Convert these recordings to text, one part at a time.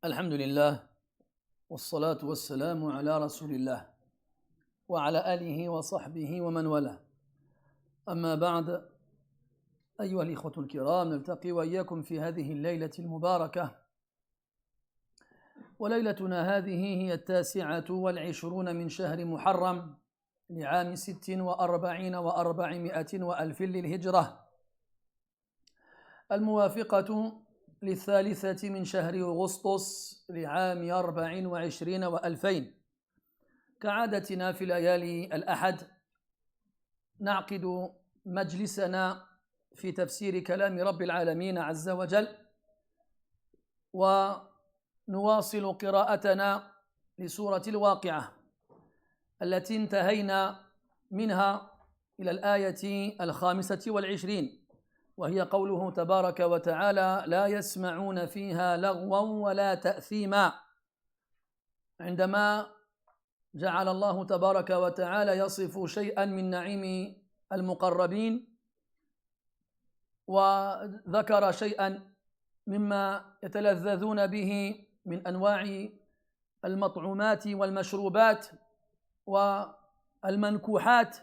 الحمد لله والصلاة والسلام على رسول الله وعلى آله وصحبه ومن والاه. أما بعد، أيها الإخوة الكرام، نلتقي وإياكم في هذه الليلة المباركة، وليلتنا هذه هي 29 من شهر محرم لعام 46 و400 وألف للهجرة، الموافقة 3 من شهر أغسطس لعام 24 و2000. كعادتنا في ليالي الأحد نعقد مجلسنا في تفسير كلام رب العالمين عز وجل، ونواصل قراءتنا لسورة الواقعة التي انتهينا منها إلى الآية 25، وهي قوله تبارك وتعالى: لا يسمعون فيها لغوا ولا تأثيما. عندما جعل الله تبارك وتعالى يصف شيئا من نعيم المقربين، وذكر شيئا مما يتلذذون به من أنواع المطعومات والمشروبات والمنكوحات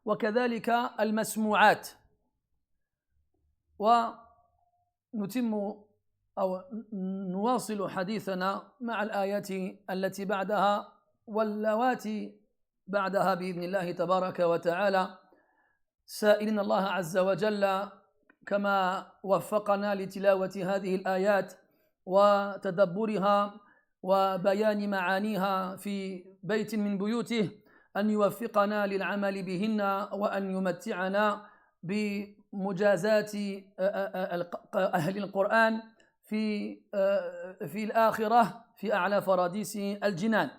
وكذلك المسموعات، ونتم أو نواصل حديثنا مع الآيات التي بعدها واللواتي بعدها بإذن الله تبارك وتعالى، سائلين الله عز وجل كما وفقنا لتلاوة هذه الآيات وتدبرها وبيان معانيها في بيت من بيوته أن يوفقنا للعمل بهن، وأن يمتعنا بمجازات أهل القرآن في الآخرة في أعلى فراديس الجنان.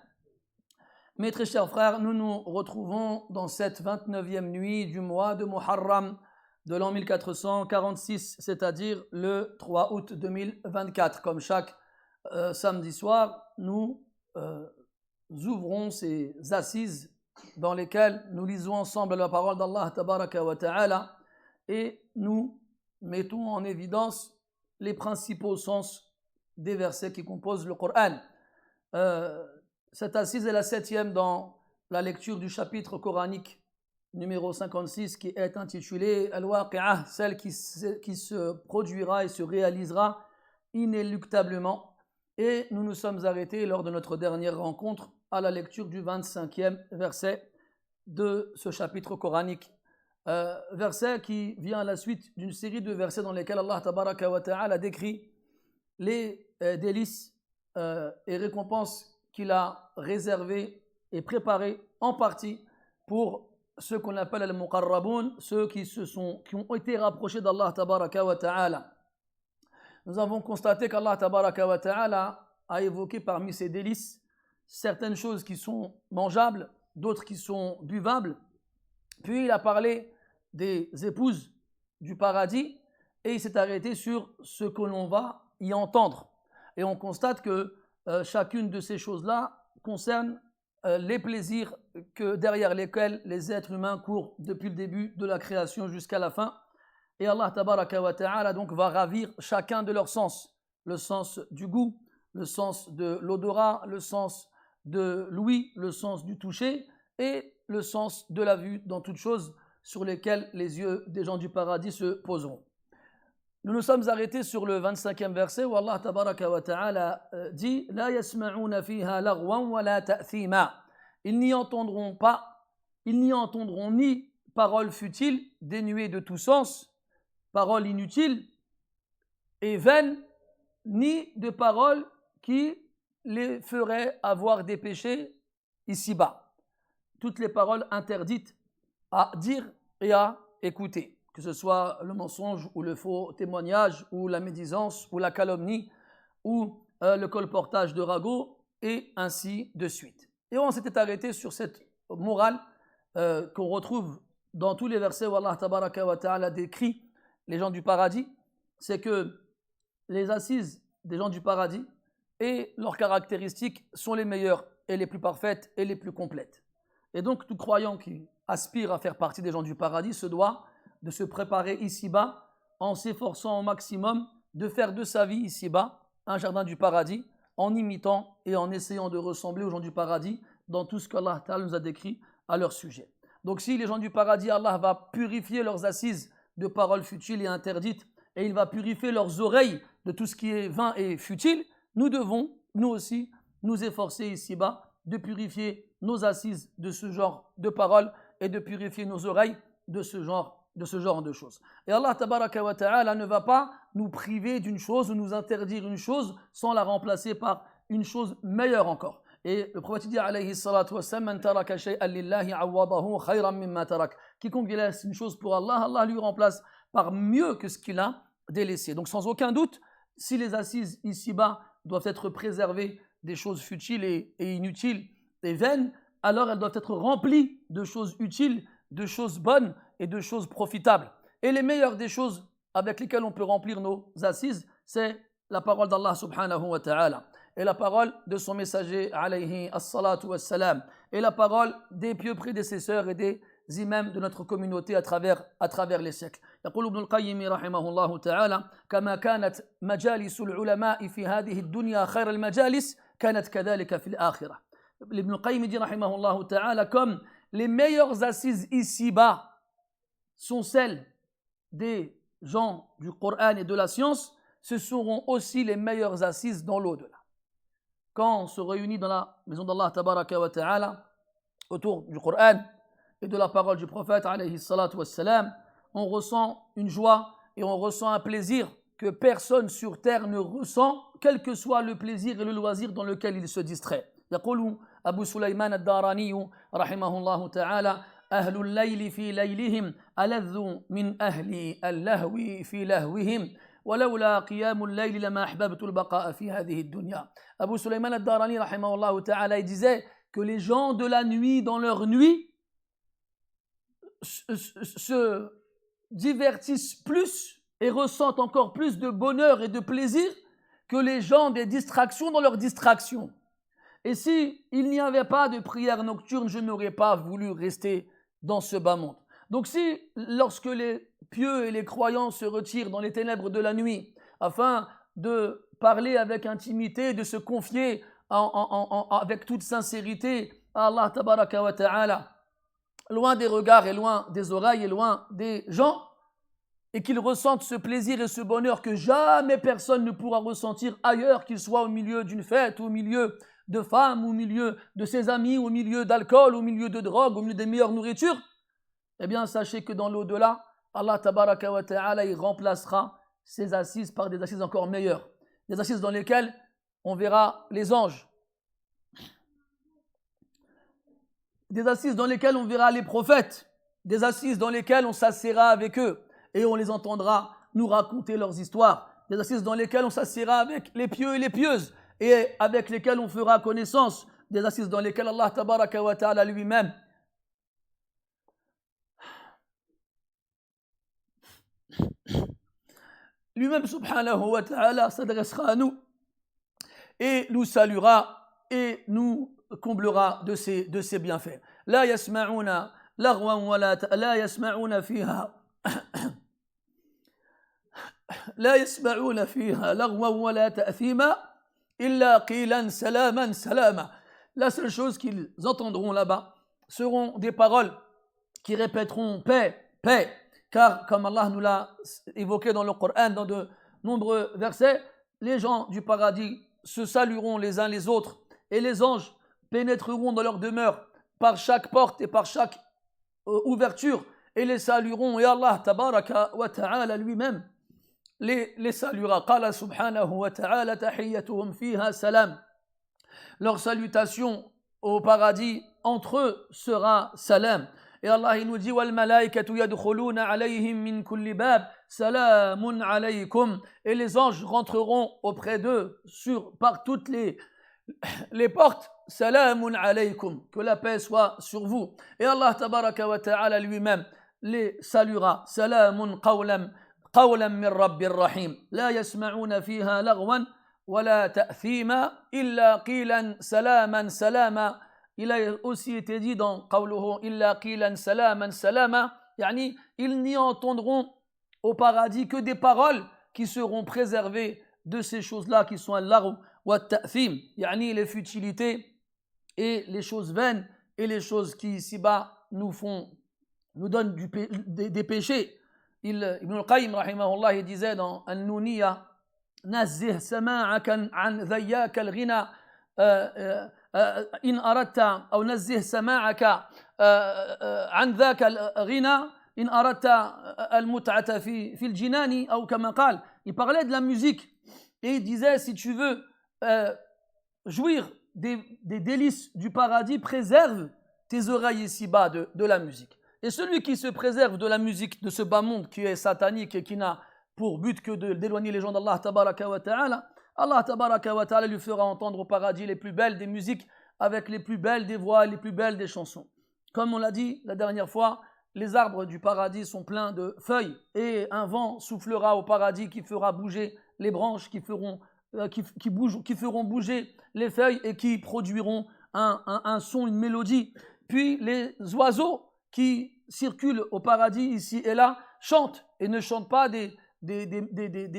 Mes très chers frères, nous nous retrouvons dans cette 29e nuit du mois de Muharram de l'an 1446, c'est-à-dire le 3 août 2024. Comme chaque samedi soir, nous ouvrons ces assises dans lesquelles nous lisons ensemble la parole d'Allah tabaraka wa ta'ala et nous mettons en évidence les principaux sens des versets qui composent le Coran. Cette assise est la 7e dans la lecture du chapitre coranique numéro 56 qui est intitulé Al-Waqi'ah, celle qui se produira et se réalisera inéluctablement. Et nous nous sommes arrêtés lors de notre dernière rencontre à la lecture du 25e verset de ce chapitre coranique. Verset qui vient à la suite d'une série de versets dans lesquels Allah tabaraka wa ta'ala décrit les délices et récompenses qu'il a réservées et préparées en partie pour ceux qu'on appelle al-muqarraboun, ceux qui ont été rapprochés d'Allah tabaraka wa ta'ala. Nous avons constaté qu'Allah tabaraka wa ta'ala a évoqué parmi ces délices certaines choses qui sont mangeables, d'autres qui sont buvables. Puis il a parlé des épouses du paradis et il s'est arrêté sur ce que l'on va y entendre. Et on constate que chacune de ces choses-là concerne les plaisirs derrière lesquels les êtres humains courent depuis le début de la création jusqu'à la fin. Et Allah tabaraka wa ta'ala donc va ravir chacun de leurs sens, le sens du goût, le sens de l'odorat, le sens de l'ouïe, le sens du toucher et le sens de la vue dans toutes choses sur lesquelles les yeux des gens du paradis se poseront. Nous nous sommes arrêtés sur le 25e verset où Allah tabaraka wa ta'ala dit La yasma'una fiha lagwan wa la ta'thima. Ils n'y entendront ni paroles futiles, dénuées de tout sens, paroles inutiles et vaines, ni de paroles qui les feraient avoir des péchés ici-bas. Toutes les paroles interdites à dire et à écouter, que ce soit le mensonge ou le faux témoignage ou la médisance ou la calomnie ou le colportage de ragots et ainsi de suite. Et on s'était arrêté sur cette morale qu'on retrouve dans tous les versets où Allah tabaraka wa ta'ala décrit les gens du paradis, c'est que les assises des gens du paradis et leurs caractéristiques sont les meilleures et les plus parfaites et les plus complètes. Et donc tout croyant qui aspire à faire partie des gens du paradis se doit de se préparer ici-bas en s'efforçant au maximum de faire de sa vie ici-bas un jardin du paradis en imitant et en essayant de ressembler aux gens du paradis dans tout ce qu'Allah Ta'ala nous a décrit à leur sujet. Donc si les gens du paradis, Allah va purifier leurs assises de paroles futiles et interdites, et il va purifier leurs oreilles de tout ce qui est vain et futile, nous devons, nous aussi, nous efforcer ici-bas de purifier nos assises de ce genre de paroles et de purifier nos oreilles de ce genre de choses. Et Allah Tabaraka wa Ta'ala ne va pas nous priver d'une chose ou nous interdire une chose sans la remplacer par une chose meilleure encore. Et le prophète dit alayhi salatu wassalam, man taraka shay'an lillahi awadahu khayran mimma tarak. Quiconque laisse une chose pour Allah, Allah lui remplace par mieux que ce qu'il a délaissé. Donc sans aucun doute, si les assises ici-bas doivent être préservées des choses futiles et inutiles et vaines, alors elles doivent être remplies de choses utiles, de choses bonnes et de choses profitables. Et les meilleures des choses avec lesquelles on peut remplir nos assises, c'est la parole d'Allah subhanahu wa ta'ala, et la parole de son messager alayhi as-salatu was-salam, et la parole des pieux prédécesseurs et des imams de notre communauté à travers les siècles. يقول ابن القيم رحمه الله تعالى كما كانت مجالس العلماء في هذه الدنيا خير المجالس كانت كذلك في الآخرة. Ibn al-Qayyim dit رحمه الله تعالى, comme les meilleures assises ici-bas sont celles des gens du Coran et de la science, ce seront aussi les meilleures assises dans l'au-delà. Quand on se réunit dans la maison d'Allah tabaraka wa ta'ala autour du Coran et de la parole du prophète alayhi salatu wassalam, on ressent une joie et on ressent un plaisir que personne sur terre ne ressent, quel que soit le plaisir et le loisir dans lequel il se distrait. يقول أبو سليمان الداراني رحمه الله تعالى أهل الليل في ليلهم ألذ من أهل اللهو في لهوهم ولولا قيام الليل لما أحببت البقاء في هذه الدنيا. Abu Sulayman al-Darani rahimahullah ta'ala, il disait que les gens de la nuit dans leur nuit se divertissent plus et ressentent encore plus de bonheur et de plaisir que les gens des distractions dans leurs distractions. Et si il n'y avait pas de prière nocturne, je n'aurais pas voulu rester dans ce bas monde. Donc si, lorsque les pieux et les croyants se retirent dans les ténèbres de la nuit, afin de parler avec intimité, de se confier avec toute sincérité à Allah tabaraka wa ta'ala, loin des regards et loin des oreilles et loin des gens, et qu'ils ressentent ce plaisir et ce bonheur que jamais personne ne pourra ressentir ailleurs, qu'il soit au milieu d'une fête, au milieu de femmes, au milieu de ses amis, au milieu d'alcool, au milieu de drogue, au milieu des meilleures nourritures, eh bien sachez que dans l'au-delà, Allah tabaraka wa ta'ala, il remplacera ces assises par des assises encore meilleures, des assises dans lesquelles on verra les anges, des assises dans lesquelles on verra les prophètes, des assises dans lesquelles on s'assiera avec eux et on les entendra nous raconter leurs histoires, des assises dans lesquelles on s'assiera avec les pieux et les pieuses et avec lesquelles on fera connaissance, des assises dans lesquelles Allah tabaraka wa ta'ala lui-même subhanahu wa ta'ala s'adressera à nous et nous saluera et nous comblera de ses bienfaits. La yasma'una laghwan wa la yasma'una fiha la yasma'una fiha laghwan wa la ta'thima illa qilan salaman salama. La seule chose qu'ils entendront là-bas seront des paroles qui répéteront paix, paix. Car comme Allah nous l'a évoqué dans le Coran, dans de nombreux versets, les gens du paradis se salueront les uns les autres et les anges pénétreront dans leur demeure par chaque porte et par chaque ouverture et les salueront, et Allah tabaraka wa ta'ala lui-même les saluera. Qala subhanahu wa ta'ala tahiyyatuhum fiha salam. Leur salutation au paradis entre eux sera salam. Et Allah il nous dit wal malaikatu yadkhuluna alayhim min kulli bab salamun alaykum, et les anges rentreront auprès d'eux par toutes les portes, salamun alaykum, que la paix soit sur vous. Et Allah tabaraka wa ta'ala lui-même les saluera, salamun qawlan min rabbir rahim, la yasma'una fiha laghwan wa la ta'thima illa qilan salaman salama. Il a aussi été dit dans qawluhu illa qilan salaman salama, yani ils n'y entendront au paradis que des paroles qui seront préservées de ces choses-là qui sont al-lagh والتأثيم يعني les futilités et les choses vaines et les choses qui ici-bas nous donnent des péchés. Ibn al-Qayyim rahimahullah il disait dans An-Nuniyya نزه سماعك عن ذياك الغنى إن أردت أو نزه سماعك عن ذاك الغنى إن أردت المتعة في الجنان أو كما قال. Il parlait de la musique et il disait si tu veux jouir des délices du paradis, préserve tes oreilles ici-bas de la musique. Et celui qui se préserve de la musique de ce bas monde qui est satanique et qui n'a pour but que d'éloigner les gens d'Allah tabaraka wa ta'ala, Allah tabaraka wa ta'ala lui fera entendre au paradis les plus belles des musiques avec les plus belles des voix, les plus belles des chansons. Comme on l'a dit la dernière fois, les arbres du paradis sont pleins de feuilles et un vent soufflera au paradis qui fera bouger les branches, qui feront bouger les feuilles et qui produiront un son, une mélodie. Puis les oiseaux qui circulent au paradis ici et là chantent et ne chantent pas des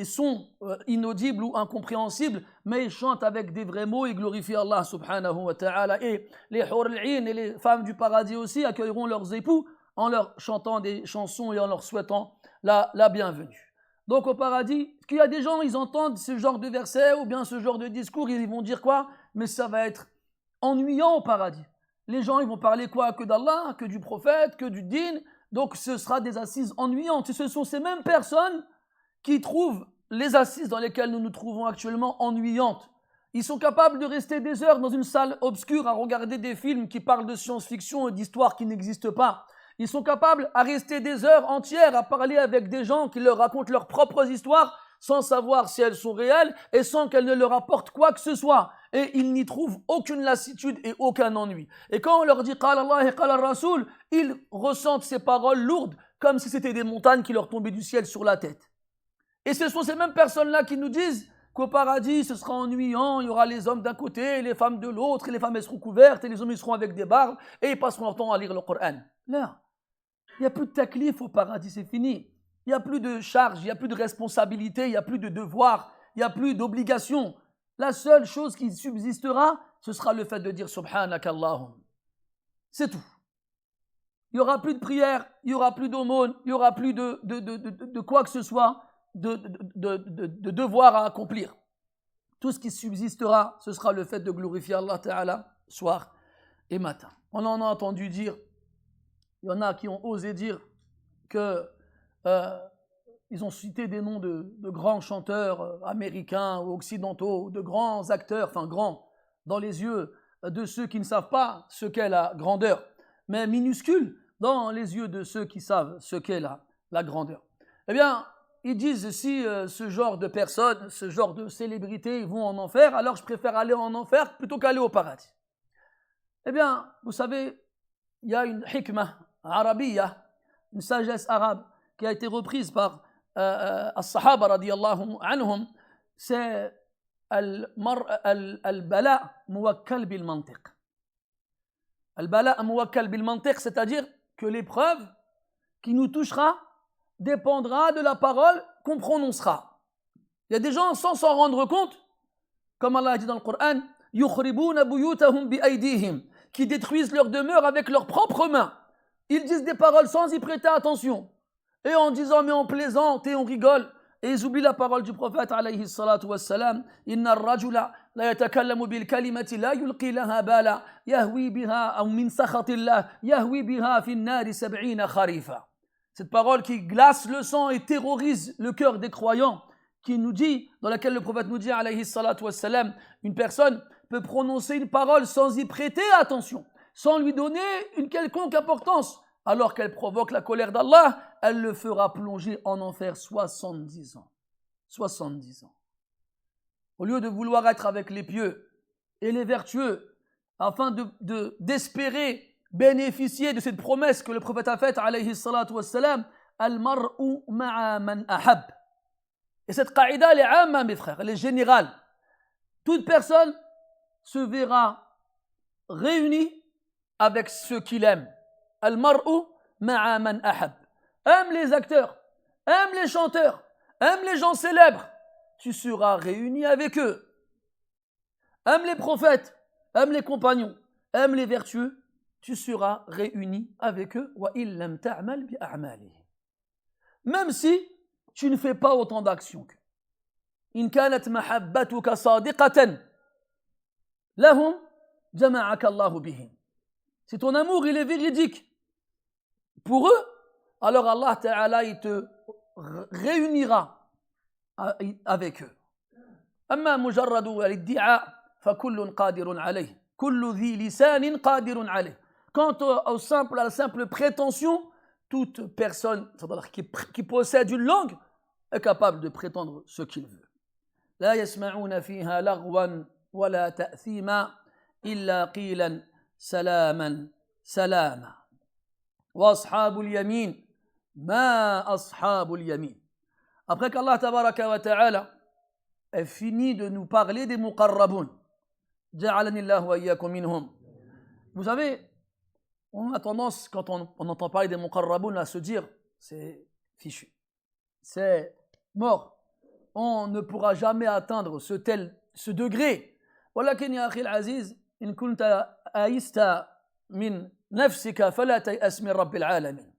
sons inaudibles ou incompréhensibles, mais ils chantent avec des vrais mots et glorifient Allah subhanahu wa ta'ala. Et les hur al-'ain et les femmes du paradis aussi accueilleront leurs époux en leur chantant des chansons et en leur souhaitant la bienvenue. Donc au paradis, qu'il y a des gens, ils entendent ce genre de versets ou bien ce genre de discours, ils vont dire quoi? Mais ça va être ennuyant au paradis. Les gens, ils vont parler quoi? Que d'Allah, que du prophète, que du din. Donc ce sera des assises ennuyantes. Et ce sont ces mêmes personnes qui trouvent les assises dans lesquelles nous nous trouvons actuellement ennuyantes. Ils sont capables de rester des heures dans une salle obscure à regarder des films qui parlent de science-fiction et d'histoires qui n'existent pas. Ils sont capables à rester des heures entières à parler avec des gens qui leur racontent leurs propres histoires sans savoir si elles sont réelles et sans qu'elles ne leur apportent quoi que ce soit. Et ils n'y trouvent aucune lassitude et aucun ennui. Et quand on leur dit « Qala Allah et Qala Rasoul », ils ressentent ces paroles lourdes comme si c'était des montagnes qui leur tombaient du ciel sur la tête. Et ce sont ces mêmes personnes-là qui nous disent qu'au paradis, ce sera ennuyant, il y aura les hommes d'un côté, les femmes de l'autre, et les femmes elles seront couvertes, et les hommes ils seront avec des barbes, et ils passeront leur temps à lire le Coran. Là, il n'y a plus de taklif au paradis, c'est fini. Il n'y a plus de charge, il n'y a plus de responsabilité, il n'y a plus de devoir, il n'y a plus d'obligation. La seule chose qui subsistera, ce sera le fait de dire Subhanakallahum. C'est tout. Il n'y aura plus de prière, il n'y aura plus d'aumône, il n'y aura plus de quoi que ce soit, de devoir à accomplir. Tout ce qui subsistera, ce sera le fait de glorifier Allah Ta'ala soir et matin. On en a entendu dire, il y en a qui ont osé dire que ils ont cité des noms de grands chanteurs américains ou occidentaux, de grands acteurs, enfin grands, dans les yeux de ceux qui ne savent pas ce qu'est la grandeur, mais minuscules dans les yeux de ceux qui savent ce qu'est la grandeur. Eh bien, ils disent si ce genre de personnes, ce genre de célébrités vont en enfer, alors je préfère aller en enfer plutôt qu'aller au paradis. Eh bien, vous savez, il y a une hikmah arabiya, une sagesse arabe qui a été reprise par as-sahaba radiyallahu anhum, c'est al-bala muwakkal bil mantiq. Al-bala muwakkal bil mantiq, c'est-à-dire que l'épreuve qui nous touchera dépendra de la parole qu'on prononcera. Il y a des gens sans s'en rendre compte, comme Allah a dit dans le Coran, yukhribuna buyutahum bi aydihim, qui détruisent leur demeure avec leurs propres mains. Ils disent des paroles sans y prêter attention. Et en disant, mais on plaisante et on rigole. Et ils oublient la parole du prophète, alayhi salatu wassalam. Inna ar-rajula la yatakallamu bil kalimati la yulqi laha bala, yahwi biha, ou min sakhatillah, yahwi biha fin nari sab'ina kharifa. Cette parole qui glace le sang et terrorise le cœur des croyants, qui nous dit, dans laquelle le prophète nous dit, alayhi salatu wassalam, une personne peut prononcer une parole sans y prêter attention, sans lui donner une quelconque importance, alors qu'elle provoque la colère d'Allah, elle le fera plonger en enfer 70 ans. 70 ans. Au lieu de vouloir être avec les pieux et les vertueux, afin d'espérer bénéficier de cette promesse que le prophète a faite, alayhi salatu wassalam, al-mar'u ma'a man ahab. Et cette qaïda, elle est amma, mes frères, elle est générale. Toute personne se verra réunie avec ceux qu'il aime. Al-mar'u ma'a man ahab. Aime les acteurs, aime les chanteurs, aime les gens célèbres. Tu seras réuni avec eux. aime les prophètes, aime les compagnons, aime les vertueux, tu seras réuni avec eux. Même si tu ne fais pas autant d'actions qu'eux. إن كانت محبتك صادقة لهم جمعك الله بهم. Si ton amour il est véridique pour eux, alors Allah Ta'ala il te réunira avec eux. أما مجرد الادعاء فكل قادر عليه كل ذي لسان قادر عليه. Quant à la simple prétention, toute personne qui possède une langue est capable de prétendre ce qu'il veut. لا يسمعون فيها لغوا ولا تأثيما إلا قيلا سلاما سلاما وأصحاب اليمين ما أصحاب اليمين. Après qu'Allah tabaraka wa ta'ala ait fini de nous parler des muqarraboun, جعلني الله وإياكم منهم. Vous savez, on a tendance, quand on entend parler des muqarraboun, à se dire c'est fichu, c'est mort. On ne pourra jamais atteindre ce degré. ولكن يا أخي العزيز إن كنت آيست من نفسك فلا تيأس من رب العالمين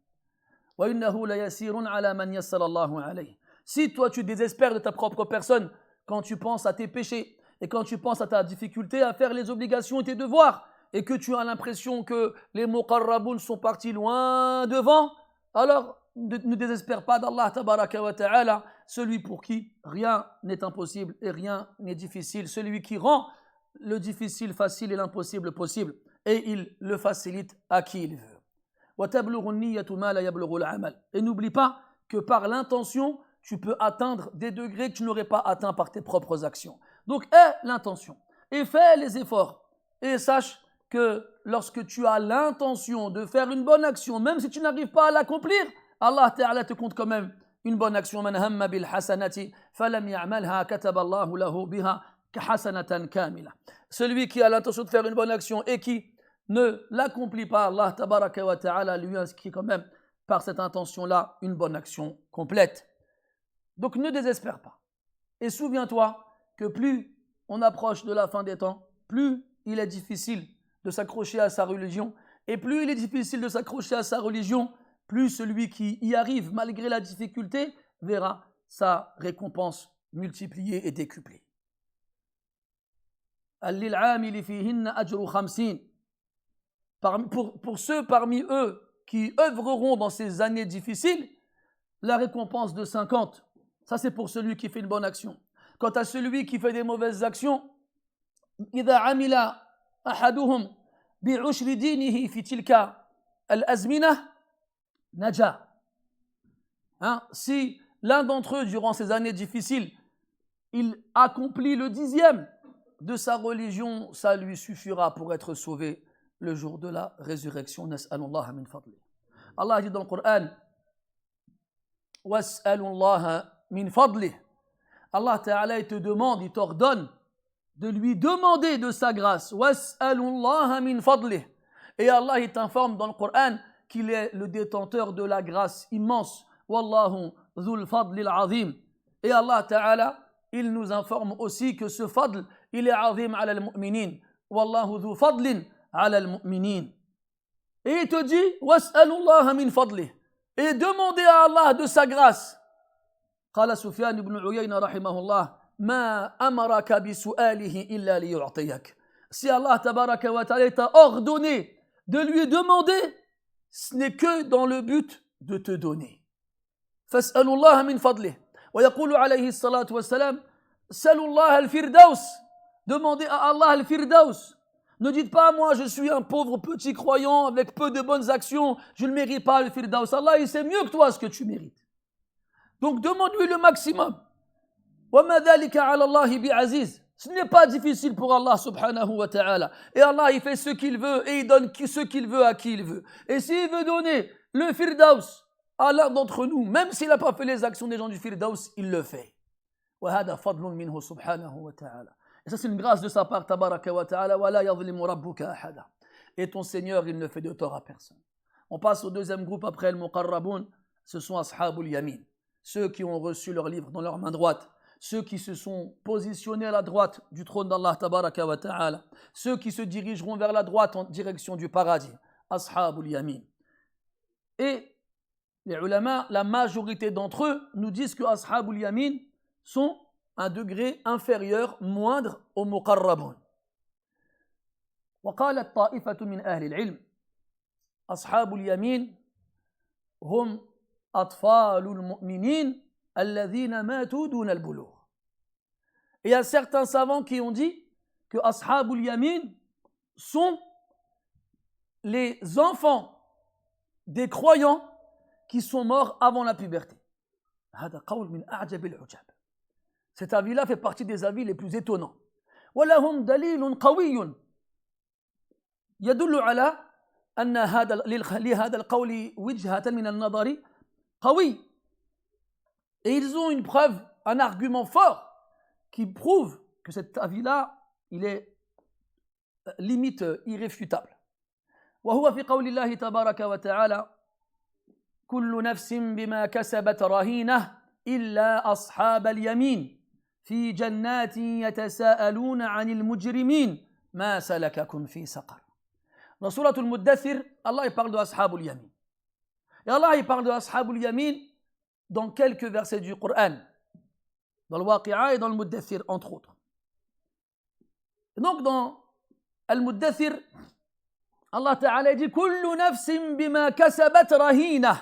وإنه ليسير على من يسر الله عليه. Si toi tu désespères de ta propre personne quand tu penses à tes péchés et quand tu penses à ta difficulté à faire les obligations et tes devoirs et que tu as l'impression que les muqarraboun sont partis loin devant, alors ne désespère pas d'Allah tabaraka wa ta'ala, celui pour qui rien n'est impossible et rien n'est difficile, celui qui rend le difficile facile et l'impossible possible, et il le facilite à qui il veut. Et n'oublie pas que par l'intention, tu peux atteindre des degrés que tu n'aurais pas atteints par tes propres actions. Donc aie l'intention et fais les efforts et sache que lorsque tu as l'intention de faire une bonne action, même si tu n'arrives pas à l'accomplir, Allah Ta'ala te compte quand même une bonne action. Man hamma bil hasanati falam ya'malha kataba Allahu lahu biha hasanatan kamila. Celui qui a l'intention de faire une bonne action et qui ne l'accomplit pas, Allah Tabaraka wa Ta'ala lui inscrit quand même par cette intention-là une bonne action complète. Donc ne désespère pas. Et souviens-toi que plus on approche de la fin des temps, plus il est difficile de s'accrocher à sa religion. Et plus il est difficile de s'accrocher à sa religion, plus celui qui y arrive malgré la difficulté verra sa récompense multipliée et décuplée. Pour ceux parmi eux qui œuvreront dans ces années difficiles, la récompense de 50, ça c'est pour celui qui fait une bonne action. Quant à celui qui fait des mauvaises actions, إذا عمل أحدهم بعشر دينه في تلك الأزمنة Naja. Si l'un d'entre eux, durant ces années difficiles, il accomplit le 10e de sa religion, ça lui suffira pour être sauvé le jour de la résurrection. Nas'alullah min fadli. Allah dit dans le Coran, Was'alullah min fadli. Allah Ta'ala il te demande, il t'ordonne de lui demander de sa grâce. Was'alullah min fadli. Et Allah il t'informe dans le Coran qu'il est le détenteur de la grâce immense. Wallahu dhul fadli al-azim. Et Allah Ta'ala, il nous informe aussi que ce fadl, il est azim ala al-mu'minin. Wallahu dhu fadlin ala al-mu'minin. Et il te dit, was'alullaha min fadli. Et demandez à Allah de sa grâce. قال سفيان بن عيينة رحمه الله ما أمرك بسؤاله إلا ليعطيك. Si Allah Tabaraka wa Ta'ala t'a ordonné de lui demander, ce n'est que dans le but de te donner. فاسألوا الله من فضله ويقول عليه الصلاة والسلام سألوا الله الفردوس. Demandez à Allah al-Firdaus. Ne dites pas moi je suis un pauvre petit croyant avec peu de bonnes actions, je ne mérite pas le Firdaus. Allah il sait mieux que toi ce que tu mérites. Donc demande-lui le maximum. وما ذلك على الله بعزيز. Ce n'est pas difficile pour Allah subhanahu wa ta'ala. Et Allah, il fait ce qu'il veut et il donne ce qu'il veut à qui il veut. Et s'il veut donner le Firdaus à l'un d'entre nous, même s'il n'a pas fait les actions des gens du Firdaus, il le fait. وهذا فضل منه سبحانه وتعالى. Et ça, c'est une grâce de sa part, tabaraka wa ta'ala. ولا يظلم ربك أحدا. Et ton Seigneur, il ne fait de tort à personne. On passe au deuxième groupe après le Muqarraboun. Ce sont Ashabul Yamin. Ceux qui ont reçu leur livre dans leur main droite. ceux qui se sont positionnés à la droite du trône d'Allah tabaraka wa ta'ala, ceux qui se dirigeront vers la droite en direction du paradis, ashabul yamin. Et les ulama, la majorité d'entre eux nous disent que ashabul yamin sont un degré inférieur, moindre aux muqarrabun. وقالت طائفة من أهل العلم أصحاب اليمين هم أطفال المؤمنين الذين ماتوا دون البلوغ. Et il y a certains savants qui ont dit que Ashabul Yamin sont les enfants des croyants qui sont morts avant la puberté. هذا قول من أعجب العجاب. Cet avis-là fait partie des avis les plus étonnants. ولهم دليل قوي يدل على أن لهذا القول وجهة من النظر قوي. Et ils ont une preuve, un argument fort qui prouve que cet avis-là, il est limite irréfutable. وهو في قول الله تبارك وتعالى كل نفس بما كسبت رهينة إلا أصحاب اليمين في جنات يتساءلون عن المجرمين ما سلككم في سقر. Dans Surah Al-Muddathir, Allah il parle de Ashabul Yamin. Et Allah il parle de Ashabul Yamin dans quelques versets du Coran, dans le Waqi'a et dans le Muddathir, entre autres. Et donc dans Al-Muddathir, Allah Ta'ala dit Kullu nafsin bima kasabat rahina.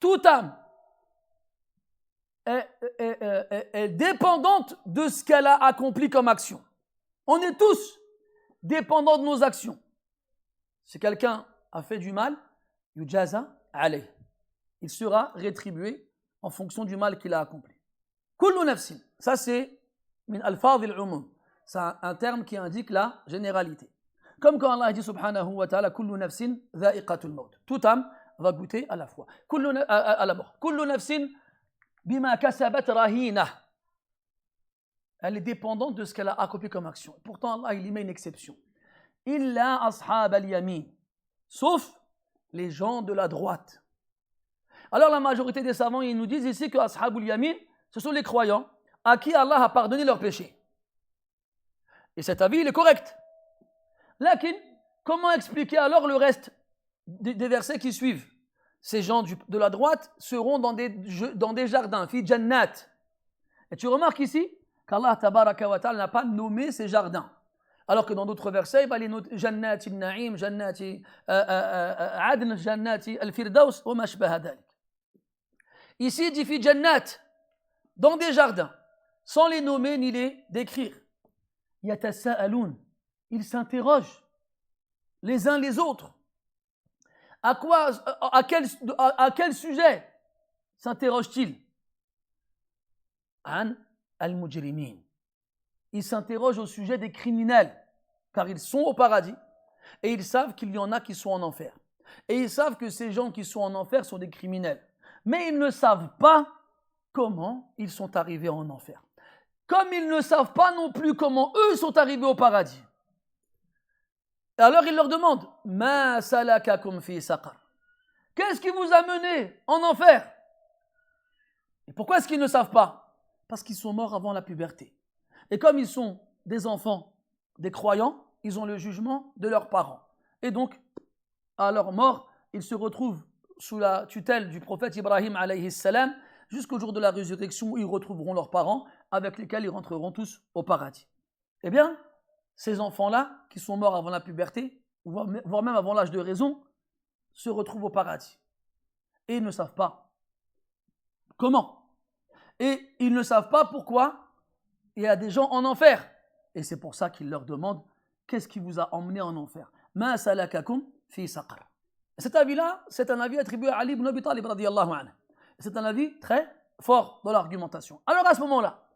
Toute âme est dépendante de ce qu'elle a accompli comme action. On est tous dépendants de nos actions. Si quelqu'un a fait du mal, yujaza alayh. Il sera rétribué en fonction du mal qu'il a accompli. Kullu nafsin. Ça c'est min alfadh al-umum. C'est un terme qui indique la généralité. Comme quand Allah dit subhanahu wa ta'ala kullu nafsin dha'iqatul maut. Toute âme va goûter à la fois à la mort. Kullu nafsin bima kasabat rahina. Elle est dépendante de ce qu'elle a accompli comme action. Pourtant, Allah, il y met une exception. Illa ashab al-yamin. Sauf les gens de la droite. Alors, la majorité des savants, ils nous disent ici que ashab al-yamin, ce sont les croyants à qui Allah a pardonné leurs péchés. Et cet avis, il est correct. Lakin, comment expliquer alors le reste des versets qui suivent? Ces gens de la droite seront dans des jardins, fi jannat. Et tu remarques ici qu'Allah tabaraka wa ta'ala n'a pas nommé ces jardins. Alors que dans d'autres versets, il va les noter Jannati al-Na'im, Jannati Adn, Jannati al-Firdaus, wa ma shbaha dhalik. Ici, il dit fi jannat, dans des jardins, sans les nommer ni les décrire. Yatasa'aloun, ils s'interrogent les uns les autres. À quel sujet s'interrogent-ils? An al-mujrimin. Ils s'interrogent au sujet des criminels, car ils sont au paradis, et ils savent qu'il y en a qui sont en enfer. Et ils savent que ces gens qui sont en enfer sont des criminels. Mais ils ne savent pas comment ils sont arrivés en enfer. Comme ils ne savent pas non plus comment eux sont arrivés au paradis. Et alors ils leur demandent Ma salakakum fi saqar. Qu'est-ce qui vous a mené en enfer? Et pourquoi est-ce qu'ils ne savent pas? Parce qu'ils sont morts avant la puberté. Et comme ils sont des enfants, des croyants, ils ont le jugement de leurs parents. Et donc, à leur mort, ils se retrouvent sous la tutelle du prophète Ibrahim alayhi salam jusqu'au jour de la résurrection où ils retrouveront leurs parents avec lesquels ils rentreront tous au paradis. Eh bien, ces enfants-là, qui sont morts avant la puberté, voire même avant l'âge de raison, se retrouvent au paradis. Et ils ne savent pas comment. Et ils ne savent pas pourquoi il y a des gens en enfer. Et c'est pour ça qu'ils leur demandent qu'est-ce qui vous a emmené en enfer? Ma salakakum fi saqar. Cet avis-là, c'est un avis attribué à Ali ibn Abi Talib radiyallahu anhu. C'est un avis très fort dans l'argumentation. Alors à ce moment-là,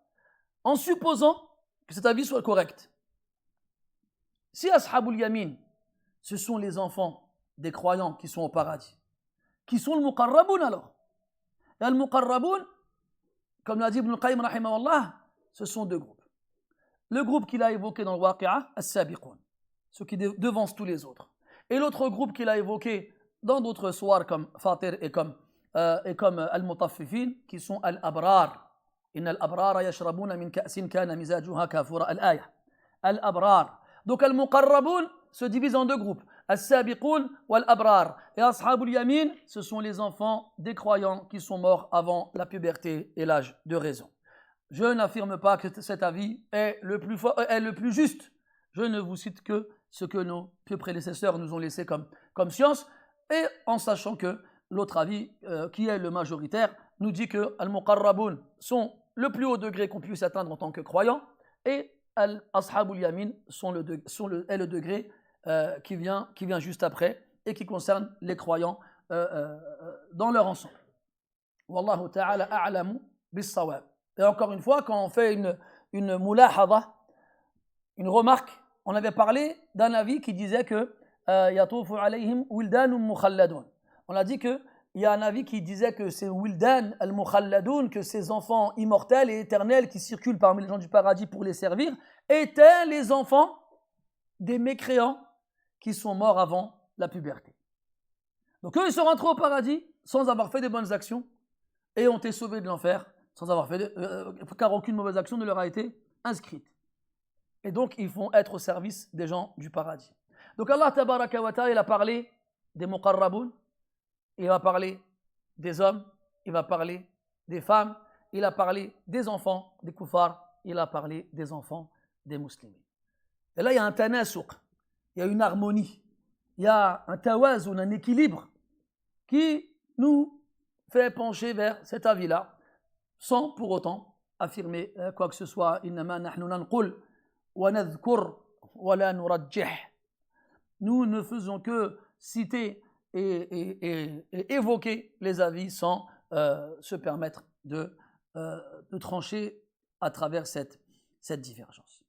en supposant que cet avis soit correct, si Ashabul Yamin, ce sont les enfants des croyants qui sont au paradis, qui sont le Muqarraboun alors? Et le Muqarraboun, comme l'a dit Ibn al-Qayyim rahimahullah, ce sont deux groupes. Le groupe qu'il a évoqué dans le Waqi'a, As-Sabiqun, ceux qui devancent tous les autres. Et l'autre groupe qu'il a évoqué dans d'autres soirs comme Fatir et comme Al-Mutaffifin, qui sont Al-Abrar. إن الأبرار يشربون من كأس كان مزاجها كافورا الآية. Al-Abrar. Donc Al-Muqarraboun se divise en deux groupes. As-Sabiqoun wal-Abrar. Et Ashabul Yamin, ce sont les enfants des croyants qui sont morts avant la puberté et l'âge de raison. Je n'affirme pas que cet avis est le plus juste. Je ne vous cite que ce que nos pieux prédécesseurs nous ont laissé comme science, et en sachant que l'autre avis, qui est le majoritaire, nous dit que Al-Muqarraboun sont le plus haut degré qu'on puisse atteindre en tant que croyant, et Al-Ashabul Yamin est le degré qui vient juste après et qui concerne les croyants dans leur ensemble. Wallahu ta'ala a'lamu bis-sawab. Et encore une fois, quand on fait une mulahada, une remarque, on avait parlé d'un avis qui disait que yatufu alayhim wildanun mukhalladun. On a dit que il y a un avis qui disait que ces wildan al-mukhalladoun, que ces enfants immortels et éternels qui circulent parmi les gens du paradis pour les servir, étaient les enfants des mécréants qui sont morts avant la puberté. Donc eux, ils sont rentrés au paradis sans avoir fait de bonnes actions et ont été sauvés de l'enfer sans avoir fait car aucune mauvaise action ne leur a été inscrite. Et donc, ils vont être au service des gens du paradis. Donc Allah tabaraka wa ta'ala, il a parlé des muqarraboun, il va parler des hommes, il va parler des femmes, il a parlé des enfants, des koufars, il a parlé des enfants, des musulmans. Et là, il y a un tanasuq, il y a une harmonie, il y a un tawazun, un équilibre qui nous fait pencher vers cet avis-là, sans pour autant affirmer quoi que ce soit. Innama nahnu nanqul wa nadhkur wa la nurajjih. Nous ne faisons que citer et évoquer les avis sans se permettre de trancher à travers cette divergence.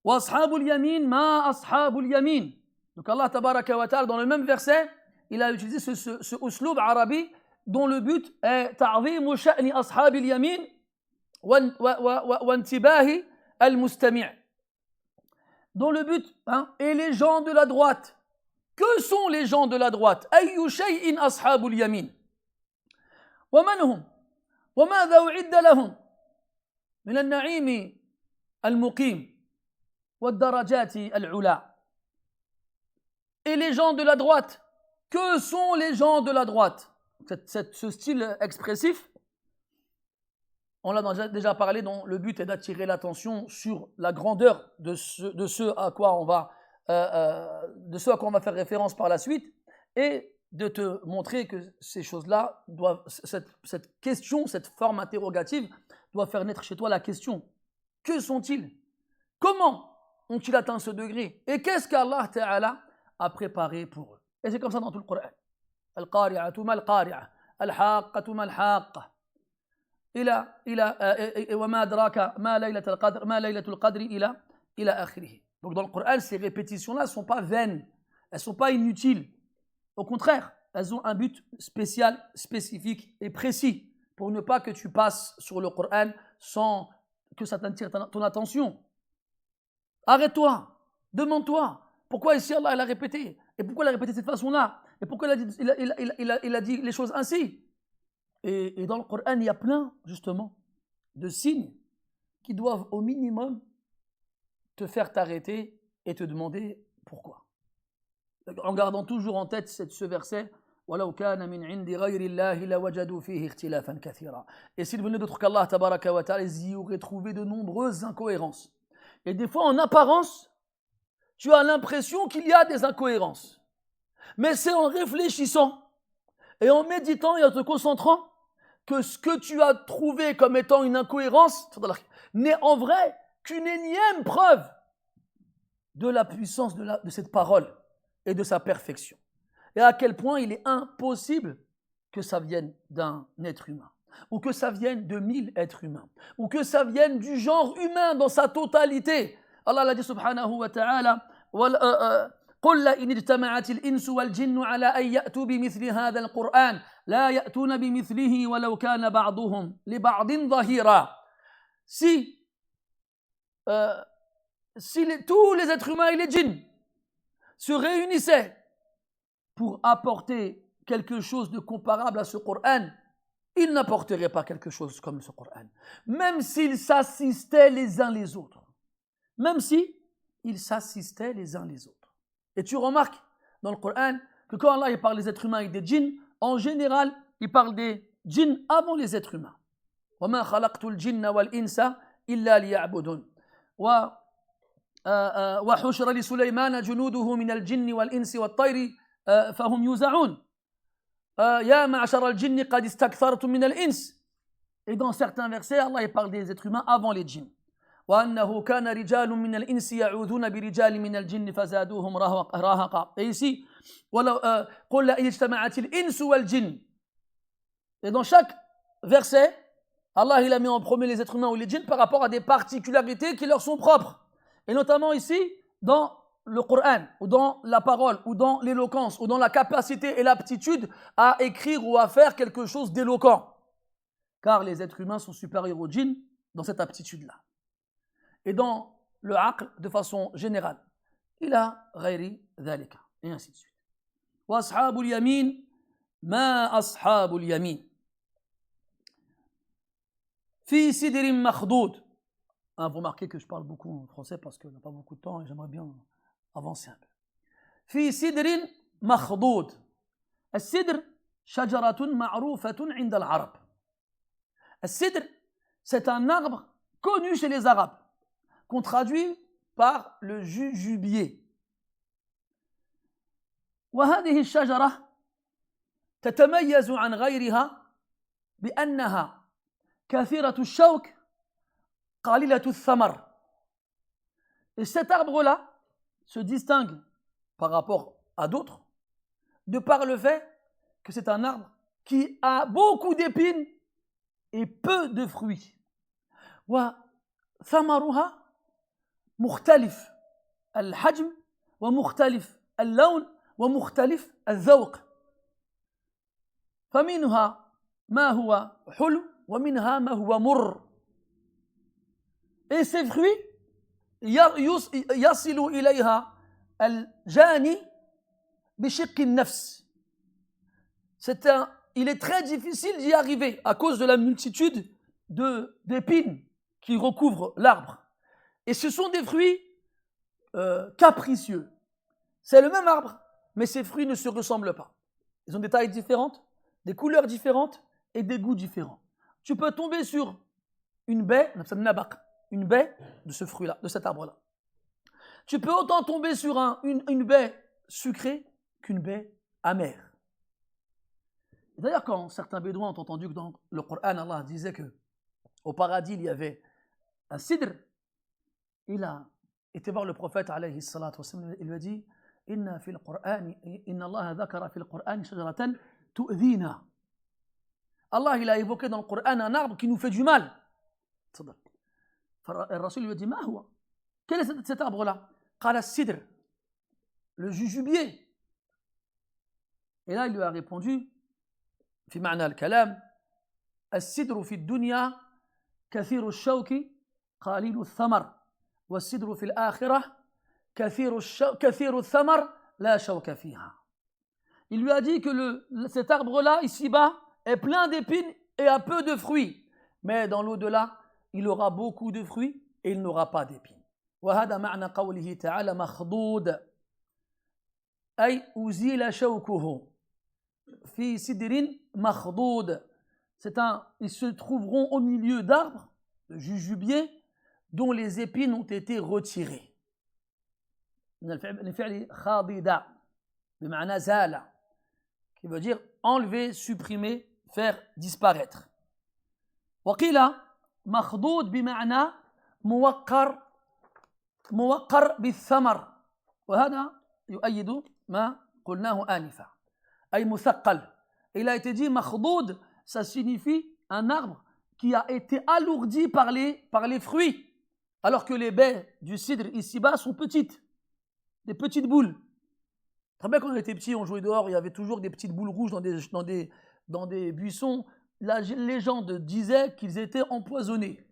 Wa ashabul yamin ma ashabul yamin. Donc Allah tabaraka wa ta'ala, dans le même verset, il a utilisé ce usloub arabi dont le but est ta'zimu sha'ni ashabil yamin wa intibahi al-mustami'. Dont le but, et les gens de la droite. Que sont les gens de la droite? Ayyu shay'in ashabul yamin? Wa man hum? Wa madha u'idda lahum? Min al-na'im al-muqim wa ad-darajati al-'ula. Et les gens de la droite, que sont les gens de la droite? Ce style expressif, on l'a déjà parlé, dont le but est d'attirer l'attention sur la grandeur de ce à quoi on va faire référence par la suite, et de te montrer que ces choses-là doivent, cette question, cette forme interrogative doit faire naître chez toi la question: que sont-ils? Comment ont-ils atteint ce degré? Et qu'est-ce qu'Allah Ta'ala a préparé pour eux? Et c'est comme ça dans tout le Coran. Al-Qari'atu mal-Qari'a, Al-Haqqatu mal-Haqqa. وما أدراك ما ليلة القدر إلى آخره. Donc dans le Coran, ces répétitions-là ne sont pas vaines, elles ne sont pas inutiles. Au contraire, elles ont un but spécial, spécifique et précis, pour ne pas que tu passes sur le Coran sans que ça t'attire ton attention. Arrête-toi, demande-toi, pourquoi ici Allah il a répété? Et pourquoi il a répété de cette façon-là? Et pourquoi il a dit les choses ainsi? Et dans le Coran, il y a plein, justement, de signes qui doivent au minimum te faire t'arrêter et te demander pourquoi. En gardant toujours en tête ce verset: وَلَوْ كَانَ مِنْ عِنْدِ غَيْرِ اللَّهِ لَوَجَدُوا فِيهِ اخْتِلَافًا كَثِيرًا. Et s'il venait d'autre qu'Allah, tabaraka wa ta'ala, ils y auraient trouvé de nombreuses incohérences. Et des fois, en apparence, tu as l'impression qu'il y a des incohérences. Mais c'est en réfléchissant et en méditant et en te concentrant que ce que tu as trouvé comme étant une incohérence n'est en vrai qu'une énième preuve de la puissance de cette parole et de sa perfection. Et à quel point il est impossible que ça vienne d'un être humain, ou que ça vienne de 1000 êtres humains, ou que ça vienne du genre humain dans sa totalité. Allah l'a dit subhanahu wa ta'ala: قل لئن اجتمعت الإنس والجن على أن يأتوا بمثل هذا القرآن لا يأتون بمثله ولو كان بعضهم لبعض ظهيرا. Si tous les êtres humains et les djinns se réunissaient pour apporter quelque chose de comparable à ce Coran, ils n'apporteraient pas quelque chose comme ce Coran. Même s'ils s'assistaient les uns les autres. Même si ils s'assistaient les uns les autres. Et tu remarques dans le Coran que quand Allah il parle des êtres humains et des djinns, en général, il parle des djinns avant les êtres humains. وَمَا خَلَقْتُ الْجِنَّ وَالْإِنسَ إِلَّا لِيَعْبُدُونَ وحشر لسليمان جنوده من الجن والإنس والطير فهم يوزعون يا معشر الجن قد استكثرتم من الإنس. Et dans certains versets, Allah il parle des êtres humains avant les djinns. وأنه كان رجال من الإنس يعوذون برجال من الجن فزادوهم رهقا. Et ici, قل إن اجتمعت الإنس والجن. Et dans chaque verset, Allah il a mis en premier les êtres humains ou les djinns par rapport à des particularités qui leur sont propres. Et notamment ici, dans le Coran, ou dans la parole, ou dans l'éloquence, ou dans la capacité et l'aptitude à écrire ou à faire quelque chose d'éloquent. Car les êtres humains sont supérieurs aux djinns dans cette aptitude-là. Et dans le aql, de façon générale, il a غير ذلك, et ainsi de suite. وأصحاب اليمين ما أصحاب اليمين في سدر مخضود. Vous remarquez que je parle beaucoup en français parce qu'on n'a pas beaucoup de temps et j'aimerais bien avancer un peu. في سدر مخضود. السدر شجرة معروفة عند العرب. السدر, c'est un arbre connu chez les Arabes, qu'on traduit par le jujubier. وهذه الشجرة تتميز عن غيرها بأنها كثيرة الشوك قليلة الثمر. Et cet arbre-là se distingue par rapport à d'autres de par le fait que c'est un arbre qui a beaucoup d'épines et peu de fruits. وثمرها مختلف الحجم ومختلف اللون ومختلف الذوق. فمنها ما هو حلو ومنها ما هو مر. Et ces fruits يصل إليها الجاني بشق النفس. Il est très difficile d'y arriver à cause de la multitude d'épines qui recouvrent l'arbre. Et ce sont des fruits capricieux. C'est le même arbre, mais ces fruits ne se ressemblent pas. Ils ont des tailles différentes, des couleurs différentes et des goûts différents. Tu peux tomber sur une baie de ce fruit-là, de cet arbre-là. Tu peux autant tomber sur une baie sucrée qu'une baie amère. D'ailleurs, quand certains bédouins ont entendu que dans le Coran, Allah disait qu'au paradis, il y avait un sidr, il a été voir le prophète, alayhi salatu wassalam, il lui a dit Inna Allah dhakara fil Qur'an shajaratan tu'dhina. Allah, il a évoqué dans le Coran un arbre qui nous fait du mal. Le Rasul lui a dit, quel est cet arbre-là? Qala sidr, le jujubier. Et là, il lui a répondu, في معنى الكلام السدر في الدنيا كثير الشوك قليل الثمر والسدر في الآخرة كثير الثمر لا شوك فيها. Il lui a dit que cet arbre-là, ici-bas, est plein d'épines et a peu de fruits. Mais dans l'au-delà, il aura beaucoup de fruits et il n'aura pas d'épines. وهذا معنى قوله تعالى مخضود أي أزيل شوكه في سدر مخضود. Ils se trouveront au milieu d'arbres, de jujubiers, dont les épines ont été retirées. الفعل خاضد بمعنى زال, qui veut dire enlever, supprimer, faire disparaître. وقيل مخضود بمعنى موقر بالثمر, وهذا يؤيد ما قلناه آنفا أي مثقل. Il a été dit مخضود, ça signifie un arbre qui a été alourdi par les fruits, alors que les baies du cidre ici-bas sont petites, des petites boules. Très bien, quand on était petit, on jouait dehors, il y avait toujours des petites boules rouges dans des buissons. La légende disait qu'ils étaient empoisonnés.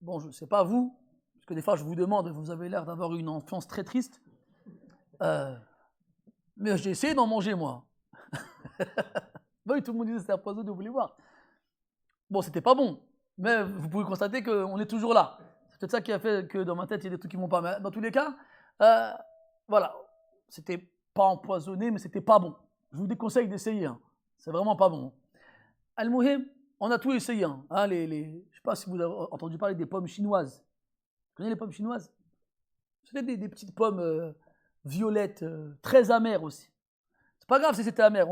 Bon, je ne sais pas vous, parce que des fois je vous demande, vous avez l'air d'avoir une enfance très triste, mais j'ai essayé d'en manger moi. Oui, tout le monde disait c'était empoisonné, vous voulez voir. Bon, c'était pas bon, mais vous pouvez constater qu'on est toujours là. C'est peut-être ça qui a fait que dans ma tête, il y a des trucs qui vont pas. Mais dans tous les cas, voilà, c'était pas empoisonné, mais c'était pas bon. Je vous déconseille d'essayer, hein. C'est vraiment pas bon. Al-Muhim, on a tout essayé. Hein. Je sais pas si vous avez entendu parler des pommes chinoises. Vous connaissez les pommes chinoises? C'était des petites pommes violettes, très amères aussi. C'est pas grave si c'était amer.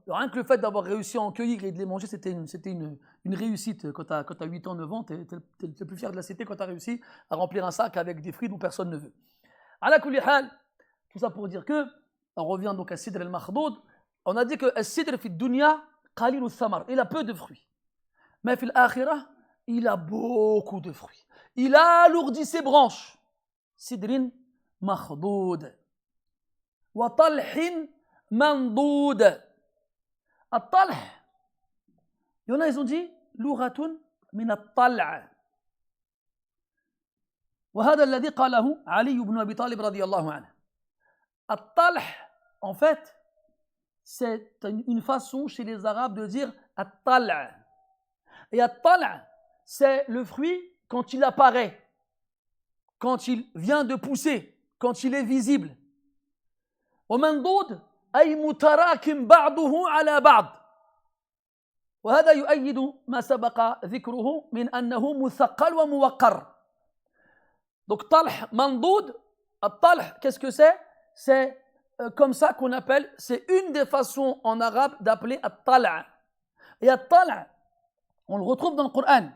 Rien que le fait d'avoir réussi à en cueillir et de les manger, c'était une réussite. Quand tu as 8 ans, 9 ans, tu es le plus fier de la cité quand tu as réussi à remplir un sac avec des fruits dont personne ne veut. Ala kulli hal, tout ça pour dire que, on revient donc à Sidr al-Makhdoud, on a dit que Sidr fi dunya qalil al-thamar, il a peu de fruits. Mais fil akhirah, il a beaucoup de fruits. Il a alourdi ses branches. Sidrin Makhdoud. Wa talhin mandud. At-talh, il y en a, ils ont dit lughatun min at-tal'a. وهذا الذي قاله علي بن أبي طالب رضي الله عنه. At-talh, en fait, c'est une façon chez les Arabes de dire at-tal'a. Et at-tal'a, c'est le fruit quand il apparaît, quand il vient de pousser, quand il est visible. ومندود أي متراكم بعضه على بعض. وهذا يؤيد ما سبق ذكره من أنه مثقل وموقر. Donc talh, mandoud, at-talh, qu'est-ce que c'est? C'est comme ça qu'on appelle, c'est une des façons en arabe d'appeler at-tal'a. Et at-tal'a, on le retrouve dans le Coran,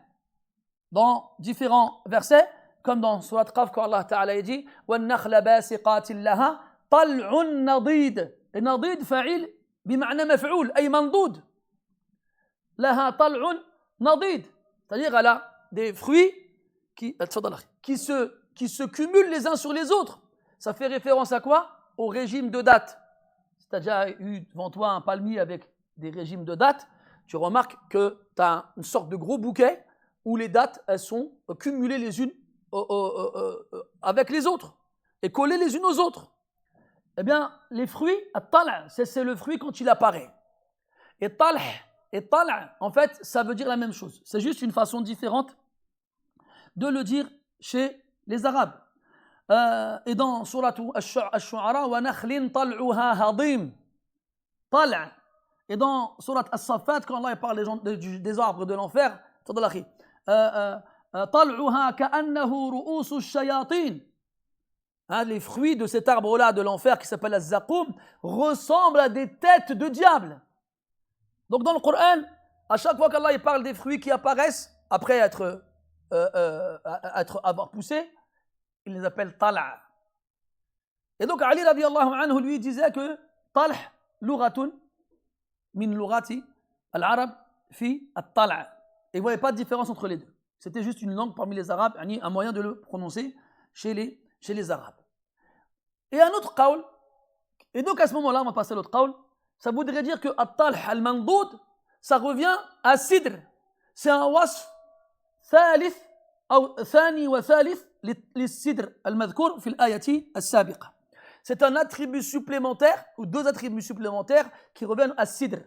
dans différents versets, comme dans Surat Qaf, quand Allah Ta'ala dit وَالنَّخْلَ بَاسِقَاتٍ لَهَا طَلْعٌ نَضِيد. Et nadid, fa'il, بمعنى مفعول, أي mandud. لها طلع نضيد. C'est-à-dire elle a des fruits qui se cumulent les uns sur les autres. Ça fait référence à quoi? Au régime de dates. Si tu as déjà eu devant toi un palmier avec des régimes de dates, tu remarques que tu as une sorte de gros bouquet où les dates elles sont cumulées les unes avec les autres et collées les unes aux autres. Eh bien, les fruits, at-tal', c'est le fruit quand il apparaît. Et tal', en fait, ça veut dire la même chose. C'est juste une façon différente de le dire chez les Arabes. Et dans Surat Ash-Shu'ara, وَنَخْلٍ طَلْعُهَا هَضِيمٌ. Tal'. Et dans Surat As-Saffat, quand Allah parle des arbres de l'enfer, طَلْعُهَا كَأَنَّهُ رُؤُوسُ الشَّيَاطِينَ. Les fruits de cet arbre-là de l'enfer qui s'appelle Az-Zaqum ressemblent à des têtes de diable. Donc dans le Coran, à chaque fois qu'Allah parle des fruits qui apparaissent après avoir poussé, il les appelle tal'a. Et donc Ali radiyallahu anhu lui disait que talh lughatun min lughati al-arab fi at-tal'a. Et il ne voyait pas de différence entre les deux. C'était juste une langue parmi les Arabes, un moyen de le prononcer chez les Arabes. Et un autre qawl, et donc à ce moment-là, on va passer à l'autre qawl, ça voudrait dire que at-talh al-mandoud, ça revient à sidr. C'est un wasf ثالث أو ثاني وثالث للsidr al-madhkour في الآية السابقة. C'est un attribut supplémentaire, ou deux attributs supplémentaires qui reviennent à sidr.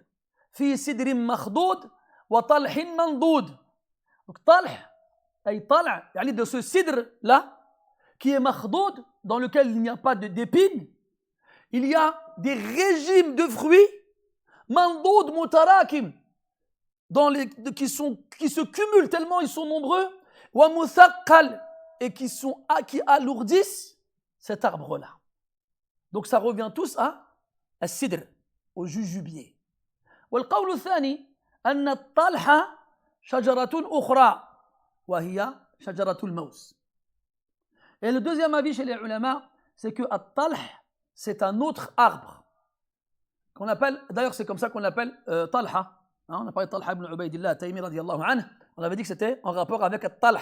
في sidr مخضود وطلح منضود. Donc talh, ay tal'a, yani de ce sidr-là, qui est makhdoud, dans lequel il n'y a pas d'épines, il y a des régimes de fruits, mandoud mutarakim, qui se cumulent tellement ils sont nombreux, wa muthaqqal, et qui alourdissent cet arbre-là. Donc ça revient tous à sidr, au jujubier. والقول الثاني أن الطلح شجرة أخرى وهي شجرة الموز. Et le deuxième avis chez les ulama, c'est que at-talh, c'est un autre arbre qu'on appelle, d'ailleurs c'est comme ça qu'on l'appelle Talha. On a parlé de Talha ibn Ubaydillah Taymi radiyallahu anhu. On avait dit que c'était en rapport avec at-talh,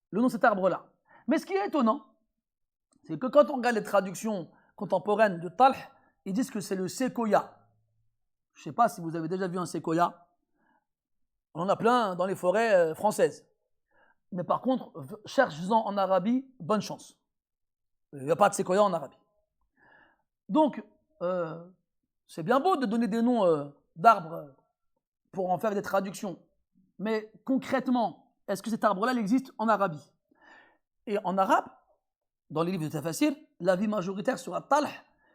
le nom de cet arbre-là. Mais ce qui est étonnant, c'est que quand on regarde les traductions contemporaines de talh, ils disent que c'est le séquoia. Je ne sais pas si vous avez déjà vu un séquoia. On en a plein dans les forêts françaises. Mais par contre, cherche-en en Arabie, bonne chance. Il n'y a pas de séquoia en Arabie. Donc, c'est bien beau de donner des noms d'arbres pour en faire des traductions. Mais concrètement, est-ce que cet arbre-là il existe en Arabie? Et en arabe, dans les livres de Tafasir, l'avis majoritaire sur At-Talh,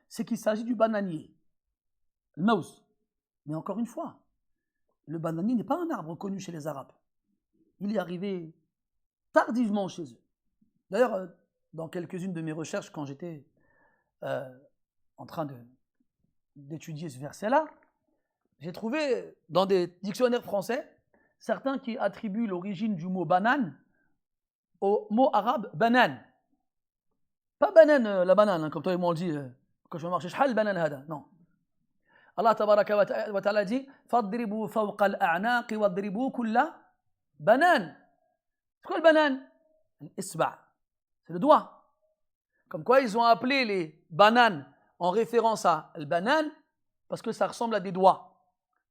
c'est qu'il s'agit du bananier, le maus. Mais encore une fois, le bananier n'est pas un arbre connu chez les Arabes. Il est arrivé tardivement chez eux. D'ailleurs, dans quelques-unes de mes recherches, quand j'étais en train d'étudier ce verset-là, j'ai trouvé dans des dictionnaires français certains qui attribuent l'origine du mot banane au mot arabe banan. Pas banane, la banane, hein, comme toi et moi on le dit quand je vais marcher. Shhal banan hada. Non. Allah tabaraka wa ta'ala dit fadribu fawqa al-a'naqi wadribu kulla banan. C'est quoi le banan? L'isba'. C'est le doigt. Comme quoi ils ont appelé les bananes en référence à le banane parce que ça ressemble à des doigts.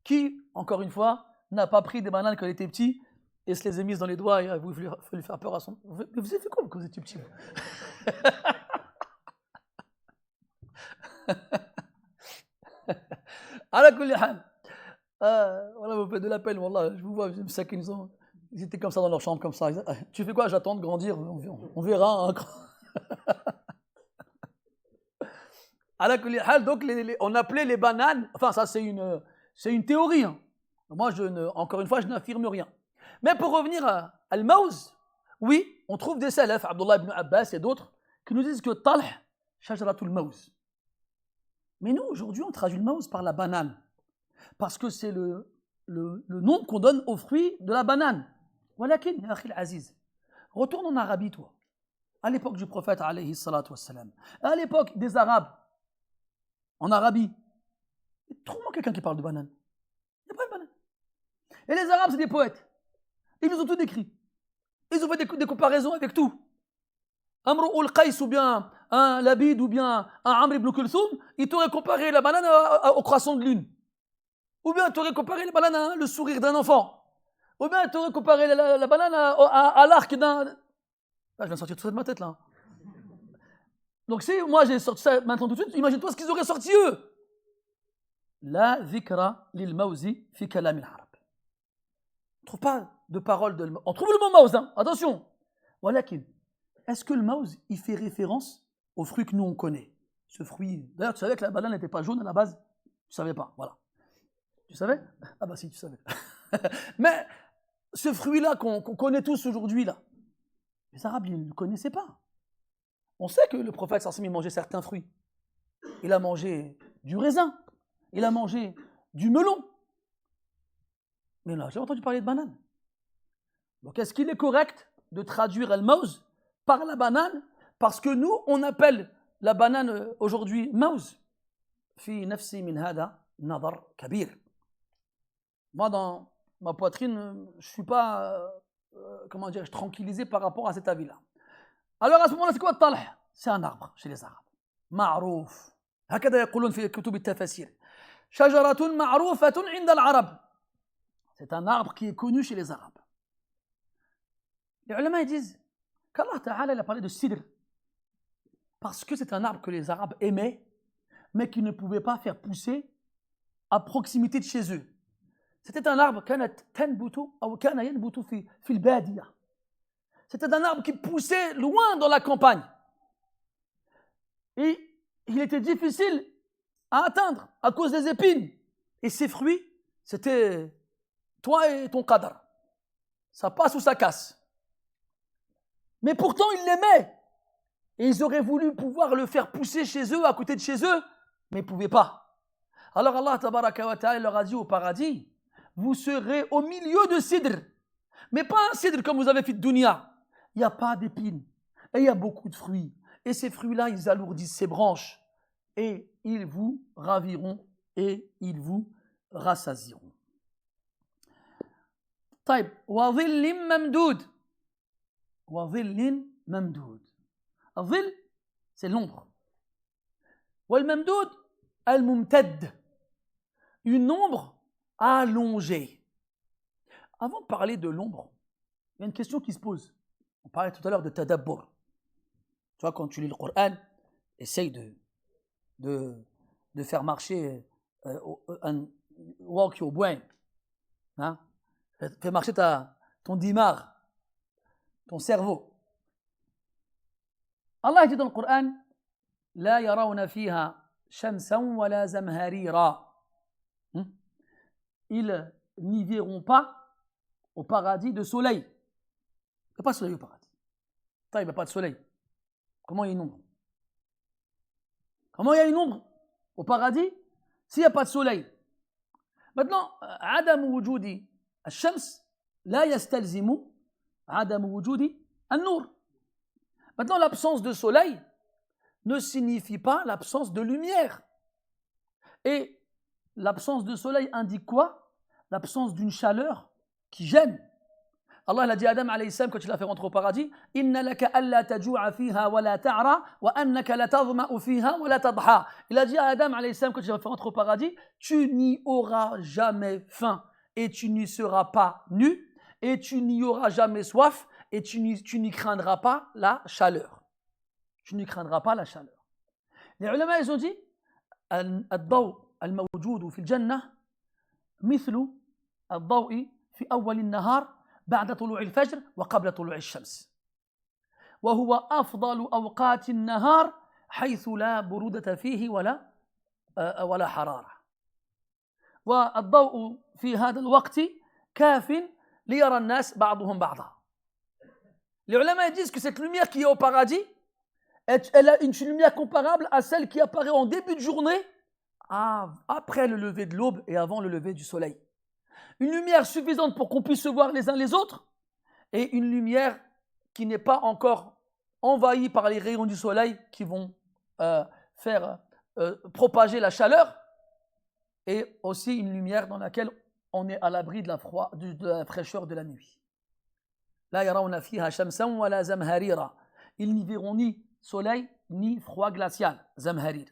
Qui, encore une fois, n'a pas pris des bananes quand il était petit et se les a mises dans les doigts et a voulu lui faire peur à son... Vous avez fait quoi quand vous étiez petit? على كل حال voilà, vous faites de la peine, wallah, je vous vois, ils étaient comme ça dans leur chambre, comme ça. Tu fais quoi? J'attends de grandir, on verra. Hein. على كل حال, donc on appelait les bananes, enfin ça c'est une théorie. Hein. Moi, encore une fois, je n'affirme rien. Mais pour revenir à Al-Mauz, oui, on trouve des salafs, Abdullah ibn Abbas et d'autres, qui nous disent que Talh, Shajaratul Mauz. Mais nous, aujourd'hui, on traduit le mauz par la banane. Parce que c'est le nom qu'on donne aux fruits de la banane. Walakin, ya akhi al-aziz, retourne en Arabie, toi. À l'époque du prophète, alayhi salatu wassalam. À l'époque des Arabes, en Arabie, trouve-moi quelqu'un qui parle de banane. Il n'y a pas de banane. Et les Arabes, c'est des poètes. Ils nous ont tout décrit. Ils ont fait des comparaisons avec tout. Amr ul-Qais ou bien un Labid ou bien un Amr ibn Kulthum, il t'aurait comparé la banane au croissant de lune. Ou bien tu aurais comparé la banane à le sourire d'un enfant. Ou bien tu aurais comparé la banane à l'arc d'un... Là, je viens de sortir tout ça de ma tête, là. Donc si moi j'ai sorti ça maintenant tout de suite, imagine-toi ce qu'ils auraient sorti eux. La dhikra lil mawzi fi kalam al-arab. On ne trouve pas de parole de... On trouve le mot mauz, hein, attention. Walakin, est-ce que le mauz, il fait référence au fruit que nous on connaît? Ce fruit... D'ailleurs, tu savais que la banane n'était pas jaune à la base? Tu ne savais pas, voilà. Tu savais? Ah bah si, tu savais. Mais ce fruit-là qu'on connaît tous aujourd'hui, là, les Arabes, ils ne le connaissaient pas. On sait que le prophète Sassim mangeait certains fruits. Il a mangé du raisin, il a mangé du melon. Mais là, j'ai entendu parler de banane. Donc est-ce qu'il est correct de traduire al-mauz par la banane? Parce que nous, on appelle la banane aujourd'hui mauz. Fi nafsi min hada nadar kabir. Moi, dans ma poitrine, je ne suis pas, comment dire, tranquillisé par rapport à cet avis-là. Alors à ce moment-là, c'est quoi Talh? C'est un arbre chez les Arabes. Ma'rouf. هكذا يقولون في كتب التفاسير. شجرة معروفة عند العرب. C'est un arbre qui est connu chez les Arabes. Les ulama disent qu'Allah Ta'ala a parlé de sidr parce que c'est un arbre que les Arabes aimaient, mais qu'ils ne pouvaient pas faire pousser à proximité de chez eux. C'était un arbre C'était un arbre qui poussait loin dans la campagne. Et il était difficile à atteindre à cause des épines. Et ses fruits, c'était toi et ton qadar. Ça passe ou ça casse. Mais pourtant, ils l'aimaient. Et ils auraient voulu pouvoir le faire pousser chez eux, à côté de chez eux, mais ils ne pouvaient pas. Alors Allah tabaraka wa ta'ala leur a dit au paradis, vous serez au milieu de cidre. Mais pas un cidre comme vous avez fait de dunya. Il n'y a pas d'épines. Et il y a beaucoup de fruits. Et ces fruits-là, ils alourdissent ces branches. Et ils vous raviront et ils vous rassasieront. طيب وظل ممدود وظل ممدود الظل c'est l'ombre والممدود الممتد une ombre allongée. Avant de parler de l'ombre, il y a une question qui se pose. On parlait tout à l'heure de tadabbur. Tu vois, quand tu lis le Coran, essaye de faire marcher walk your brain. Hein? Fais marcher ton dimar, ton cerveau. Allah dit dans le Coran, لا يرون فيها شمسا ولا زمهريرا. Ils n'y verront pas au paradis de soleil. Il n'y a pas de soleil au paradis. Il n'y a pas de soleil. Comment il y a une ombre? Comment il y a une ombre au paradis s'il n'y a pas de soleil? Maintenant, عدم وجود الشمس لا يستلزم عدم وجود النور. Maintenant, l'absence de soleil ne signifie pas l'absence de lumière. Et l'absence de soleil indique quoi? L'absence d'une chaleur qui gêne. Allah a dit à Adam alayhi salam quand il l'a fait rentrer au paradis, Inna laka alla tajua fiha wa la ta'ra wa annaka la tadma'u fiha wa la tadha. Il a dit à Adam alayhi salam quand il l'a fait rentrer au paradis, tu n'y auras jamais faim et tu n'y seras pas nu et tu n'y auras jamais soif et tu n'y craindras pas la chaleur. Tu n'y craindras pas la chaleur. Les ulama ils ont dit الضوء الموجود في الجنة مثل الضوء في أول النهار بعد طلوع الفجر وقبل طلوع الشمس وهو أفضل أوقات النهار حيث لا برودة فيه ولا حرارة والضوء في هذا الوقت كاف ليرى الناس بعضهم بعضا. Les ulama disent que cette lumière qui est au paradis, elle a une lumière comparable à celle qui apparaît en début de journée, après le lever de l'aube et avant le lever du soleil. Une lumière suffisante pour qu'on puisse se voir les uns les autres, et une lumière qui n'est pas encore envahie par les rayons du soleil qui vont faire propager la chaleur, et aussi une lumière dans laquelle on est à l'abri de la fraîcheur de la nuit. La yarawna fiha shamsan wa la zamharira. Ils n'y verront ni soleil ni froid glacial. Zamharir.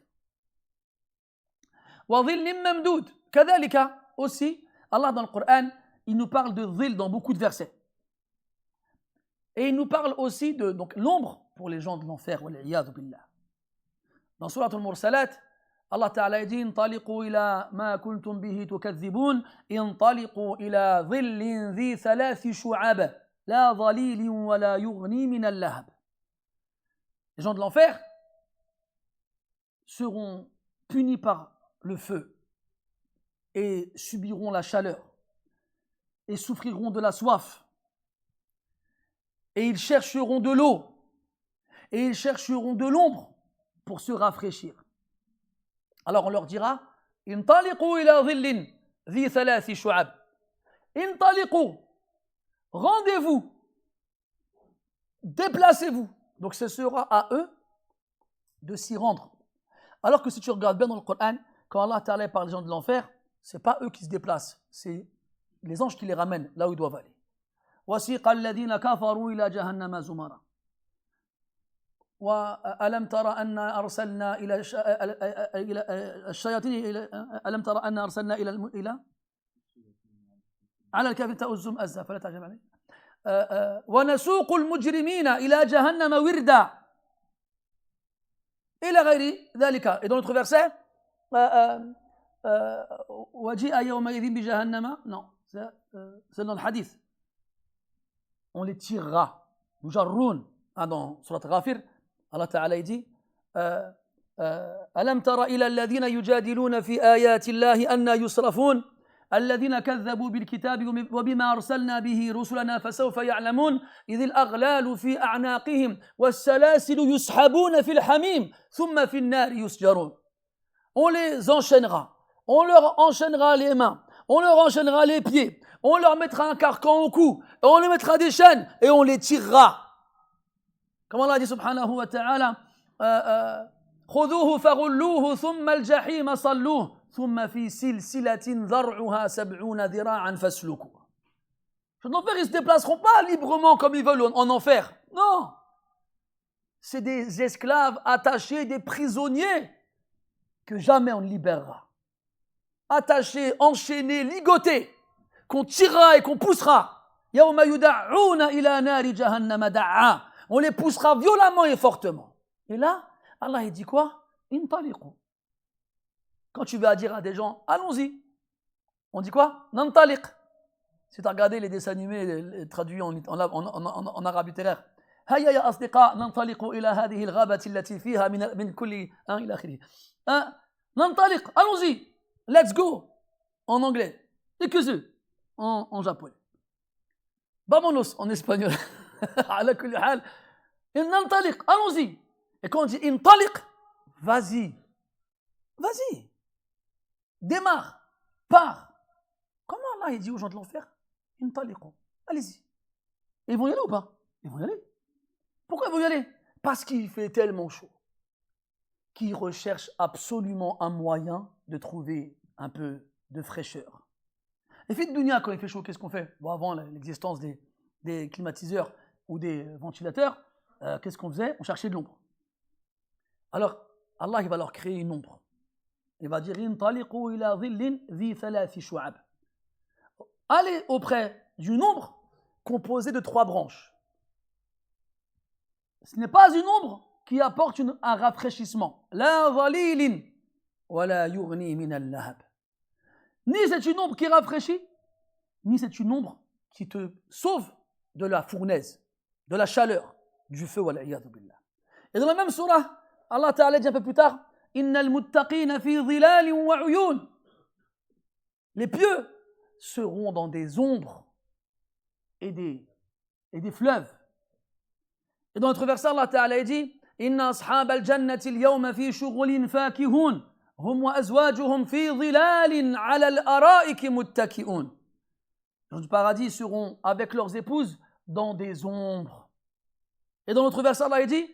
Wa dhillin mamdoud. Kadhalika aussi, Allah dans le Coran, il nous parle de dhil dans beaucoup de versets. Et il nous parle aussi de l'ombre pour les gens de l'enfer. Wal'iyadhu billah. Dans Surat al-Mursalat, Allah Ta'ala dit انطلقوا إلى ما كنتم به تكذبون انطلقوا إلى ظل ذي ثلاث شعاب لا ظليل ولا يغني من اللهب. Les gens de l'enfer seront punis par le feu et subiront la chaleur et souffriront de la soif et ils chercheront de l'eau et ils chercheront de l'ombre pour se rafraîchir. Alors on leur dira انطلقوا إلى ظل ذي ثلاث شعاب. انطلقوا, rendez-vous, déplacez-vous. Donc ce sera à eux de s'y rendre. Alors que si tu regardes bien dans le Coran, quand Allah Ta'ala parle des gens de l'enfer, ce n'est pas eux qui se déplacent, c'est les anges qui les ramènent là où ils doivent aller. وَسِيقَ الَّذِينَ كَفَرُوا إِلَى جَهَنَّمَ زُمَرًا وألم ترى أن أرسلنا إلى الشياطين ألم ترى أن أرسلنا إلى على الكافرين تؤزهم أزا فلا تعجب عليه ونسوق المجرمين إلى جهنم وردا إلى غير ذلك. Et dans notre verset وجيء يومئذ بجهنم, non, c'est dans le hadith, on les tirera مجرون. Dans Surat Ghafir, Allah Ta'ala dit ألم تر إلى الذين يجادلون في آيات الله أن يصرفون الذين كذبوا بالكتاب وبما أرسلنا به رسلنا فسوف يعلمون إذ الأغلال في أعناقهم والسلاسل يسحبون في الحميم ثم في النار يسجرون. On les enchaînera, on leur enchaînera les mains, on leur enchaînera les pieds, on leur mettra un carcan au cou, on leur mettra des chaînes et on les tirera. Comme Allah dit subhanahu wa ta'ala خذوه فغلوه ثم الجحيم صلوه ثم في سلسلة ذرعها 70 ذراعا فاسلكوه. Les gens de l'enfer, ils ne se déplaceront pas librement comme ils veulent en enfer. Non. C'est des esclaves attachés, des prisonniers que jamais on ne libérera. Attachés, enchaînés, ligotés, qu'on tirera et qu'on poussera. يوم يدعون إلى نار جهنم دعا. On les poussera violemment et fortement. Et là, Allah il dit quoi? Intaliqu. Quand tu vas dire à des gens, allons-y, On dit quoi? Nantaliq. Si tu as regardé les dessins animés traduits en arabe littéraire. هيا يا أصدقاء ننطلق إلى هذه الغابة التي فيها من كل إلى آخره. ننطلق, allons-y, let's go en anglais, ikuzu en japonais. Vámonos en espagnol. على كل حال ننطلق, allons-y. Et quand on dit انطلق, vas-y, démarre, pars. Comment Allah il dit aux gens de l'enfer? انطلقوا, allez-y. Et ils vont y aller ou pas? Ils vont y aller. Pourquoi ils vont y aller? Parce qu'il fait tellement chaud qu'ils recherchent absolument un moyen de trouver un peu de fraîcheur. Et puis de dunya, quand il fait chaud, qu'est-ce qu'on fait? Bon, avant l'existence des climatiseurs ou des ventilateurs, qu'est-ce qu'on faisait? On cherchait de l'ombre. Alors, Allah il va leur créer une ombre. Il va dire انطلقوا إلى ظل ذي ثلاث شعب. Allez auprès d'une ombre composée de 3 branches. Ce n'est pas une ombre qui apporte un rafraîchissement. La dhalilin wala yughni min al-lahab. Ni c'est une ombre qui rafraîchit, ni c'est une ombre qui te sauve de la fournaise, de la chaleur, du feu. Wal-iyadhu billah. Et dans la même surah, Allah Ta'ala dit un peu plus tard, innal muttaqina fi dhilalin wa uyun. Les pieux seront dans des ombres et des fleuves. Et dans notre verset, Allah Ta'ala dit Inna ashab al-jannati al-yawma fi shughulin fakihun hum wa azwajuhum fi dhilalin ala al-ara'iki muttaki'un. Les gens du paradis seront avec leurs épouses dans des ombres. Et dans notre verset, Allah dit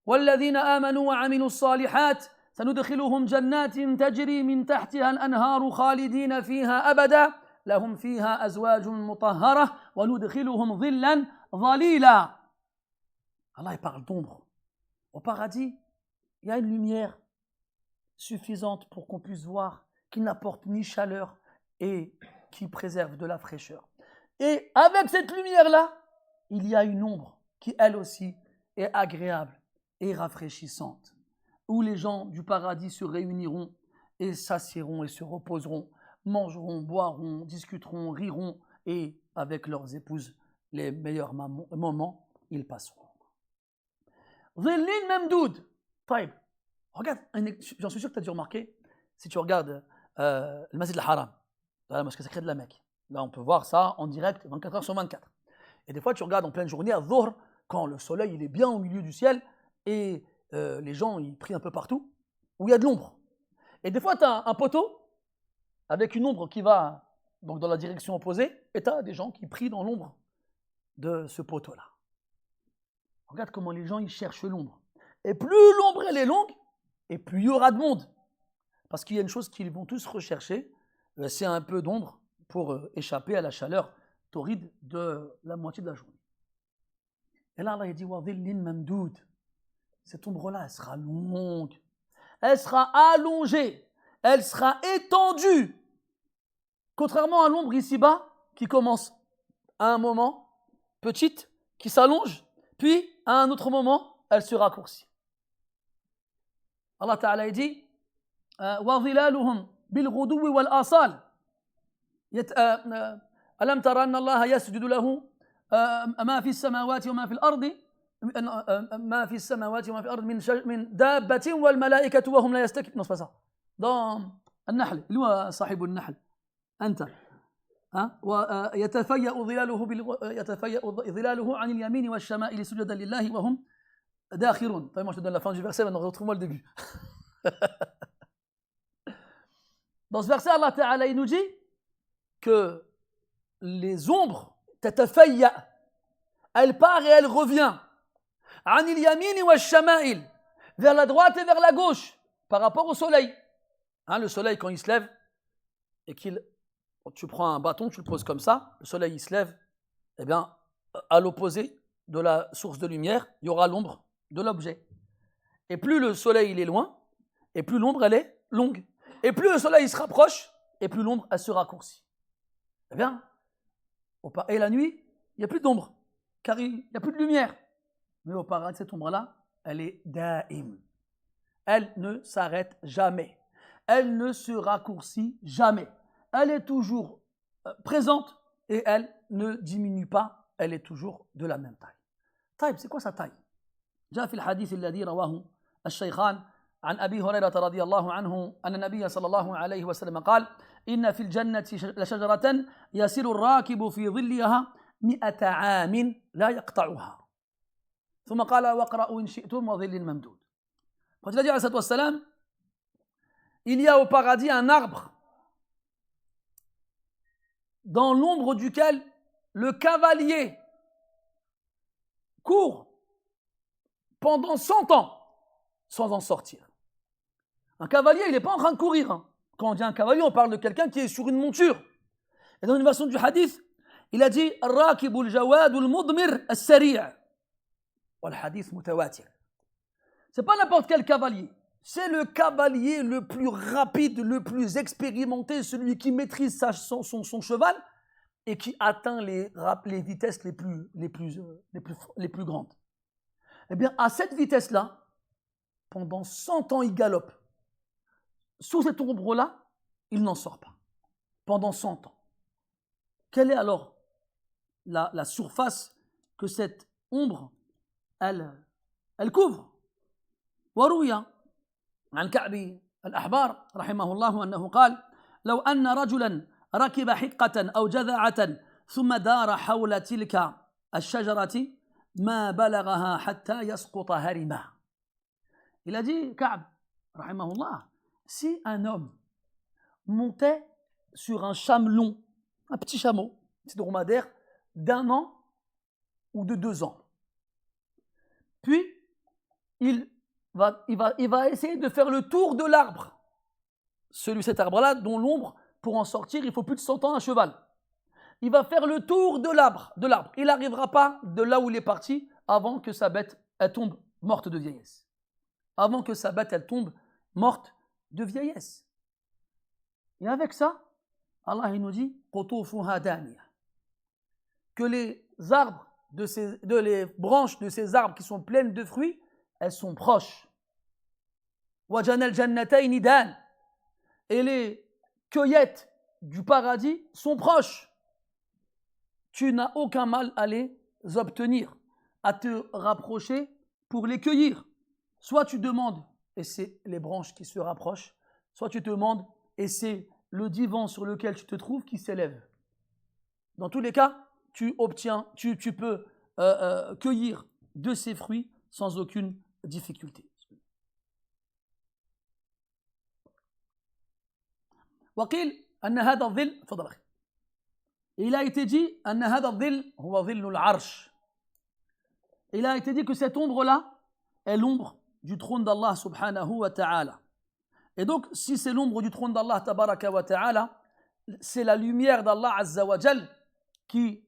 والذين آمنوا وعملوا الصالحات سندخلهم جنات تجري من تحتها الأنهار خالدين فيها أبدا لهم فيها أزواج مطهرة وندخلهم ظلا ظليلا. Allah il parle d'ombre. Au paradis, il y a une lumière suffisante pour qu'on puisse voir, qui n'apporte ni chaleur et qui préserve de la fraîcheur. Et avec cette lumière-là, il y a une ombre qui, elle aussi, est agréable et rafraîchissante, où les gens du paradis se réuniront et s'assiéront et se reposeront, mangeront, boiront, discuteront, riront et avec leurs épouses, les meilleurs moments, ils passeront. Dhillin Memdoud. Taïb. Regarde, j'en suis sûr que tu as dû remarquer, si tu regardes le Masjid al-Haram, la mosquée sacrée de la Mecque, là on peut voir ça en direct 24 heures sur 24. Et des fois tu regardes en pleine journée à Dhuhr, quand le soleil il est bien au milieu du ciel et les gens ils prient un peu partout, où il y a de l'ombre. Et des fois tu as un poteau avec une ombre qui va donc dans la direction opposée et tu as des gens qui prient dans l'ombre de ce poteau-là. Regarde comment les gens ils cherchent l'ombre. Et plus l'ombre elle est longue, et plus il y aura de monde. Parce qu'il y a une chose qu'ils vont tous rechercher, c'est un peu d'ombre pour échapper à la chaleur torride de la moitié de la journée. Et là, Allah il dit وَظِلٍّ مَمْدُودٍ. Cette ombre-là, elle sera longue, elle sera allongée, elle sera étendue. Contrairement à l'ombre ici-bas, qui commence à un moment petite, qui s'allonge, puis à un autre moment, elle se raccourcit. Allah Ta'ala dit وَظِلَالُهُمْ بِالْغُدُوِّ وَالْآصَالِ أَلَمْ تَرَ أَنَّ اللَّهَ يَسْجُدُ لَهُ ما في السماوات وما في الأرض ما في السماوات وما في الأرض من دابة والملائكة وهم لا يستكبرون. Non, c'est pas ça. Dans النحل, اللي هو صاحب النحل. أنت يتفيأ ظلاله عن اليمين والشمائل سجدا لله وهم داخرون. Moi je te donne la fin du verset, maintenant retrouve-moi le début. Dans ce verset, Allah Ta'ala il nous dit que les ombres, tatafayya, elle part et elle revient. عن اليمين والشمائل, vers la droite et vers la gauche, par rapport au soleil. Le soleil quand il se lève et tu prends un bâton, tu le poses comme ça, le soleil il se lève, eh bien, à l'opposé de la source de lumière, il y aura l'ombre de l'objet. Et plus le soleil il est loin, et plus l'ombre elle est longue. Et plus le soleil il se rapproche, et plus l'ombre elle se raccourcit. Eh bien, et la nuit, il n'y a plus d'ombre, car il n'y a plus de lumière. Mais au paradis, cette ombre-là, elle est da'im. Elle ne s'arrête jamais. Elle ne se raccourcit jamais. elle est toujours présente et elle ne diminue pas, elle est toujours de la même taille. طيب, c'est quoi sa taille? جاء في الحديث الذي رواه الشيخان عن أبي هريرة رضي الله عنه أن النبي صلى الله عليه وسلم قال إن في الجنة لشجرة يسير الراكب في ظلها 100 عام لا يقطعها ثم قال واقرأوا إن شئتم وظل ممدود. Quand il a dit alayhi wassalam, il y a au paradis un arbre dans l'ombre duquel le cavalier court pendant 100 ans sans en sortir. Un cavalier, il n'est pas en train de courir. Hein. Quand on dit un cavalier, on parle de quelqu'un qui est sur une monture. Et dans une version du hadith, il a dit الراكب الجواد المضمر السريع والحديث متواتر. C'est pas n'importe quel cavalier. C'est le cavalier le plus rapide, le plus expérimenté, celui qui maîtrise son cheval et qui atteint les vitesses les plus grandes. Eh bien, à cette vitesse-là, pendant 100 ans, il galope. Sous cette ombre-là, il n'en sort pas. Pendant 100 ans. Quelle est alors la surface que cette ombre, elle couvre? وروي عن كعب الأحبار رحمه الله أنه قال لو أن رجلا ركب حقة أو جذعة ثم دار حول تلك الشجرة ما بلغها حتى يسقط هرما. Il a dit, Ka'b, rahimahullah, si un homme montait sur un chamelon, un petit chameau, un petit dromadaire, d'1 an ou de 2 ans, puis il va essayer de faire le tour de l'arbre, cet arbre-là, dont l'ombre, pour en sortir, il faut plus de 100 ans à cheval. Il va faire le tour de l'arbre. Il n'arrivera pas de là où il est parti avant que sa bête elle tombe morte de vieillesse. Avant que sa bête elle tombe morte de vieillesse. Et avec ça, Allah il nous dit que les arbres les branches de ces arbres qui sont pleines de fruits, elles sont proches. Et les cueillettes du paradis sont proches. Tu n'as aucun mal à les obtenir, à te rapprocher pour les cueillir. Soit tu demandes, et c'est les branches qui se rapprochent, soit tu te demandes, et c'est le divan sur lequel tu te trouves qui s'élève. Dans tous les cas, tu peux cueillir de ces fruits sans aucune difficulté. وقيل أن هذا الظل تفضل أخي. Il a été dit أن هذا الظل هو ظل العرش. Il a été dit que cette ombre-là est l'ombre du trône d'Allah subhanahu wa ta'ala. Et donc, si c'est l'ombre du trône d'Allah tabaraka wa ta'ala, c'est la lumière d'Allah azza wa jal qui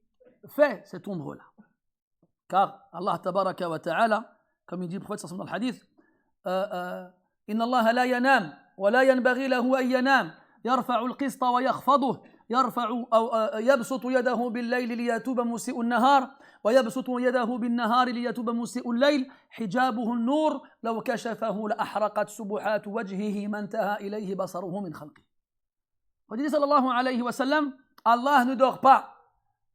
fait cette ombre-là. Car Allah tabaraka wa ta'ala, comme il dit le prophète sallallahu alayhi wa sallam dans le hadith, إن الله لا ينام ولا ينبغي له أن ينام يرفع القسط ويخفضه يبسط يده بالليل ليتوب مسيء النهار ويبسط يده بالنهار ليتوب مسيء الليل حجابه النور لو كشفه لأحرقت سبحات وجهه ما انتهى إليه بصره من خلقه. On dit sallallahu alayhi wa sallam, Allah ne dort pas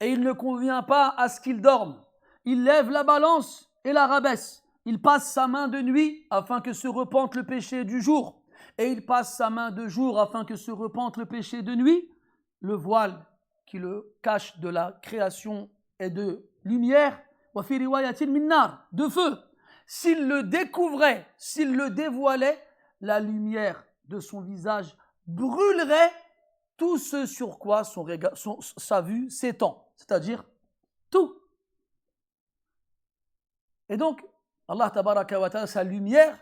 et il ne convient pas à ce qu'il dorme. Il lève la balance et la rabaisse. Il passe sa main de nuit afin que se repente le péché du jour. Et il passe sa main de jour afin que se repente le péché de nuit. Le voile qui le cache de la création est de lumière, de feu. S'il le découvrait, s'il le dévoilait, la lumière de son visage brûlerait tout ce sur quoi sa vue s'étend, c'est-à-dire tout. Et donc, Allah tabaraka wa ta'ala, sa lumière,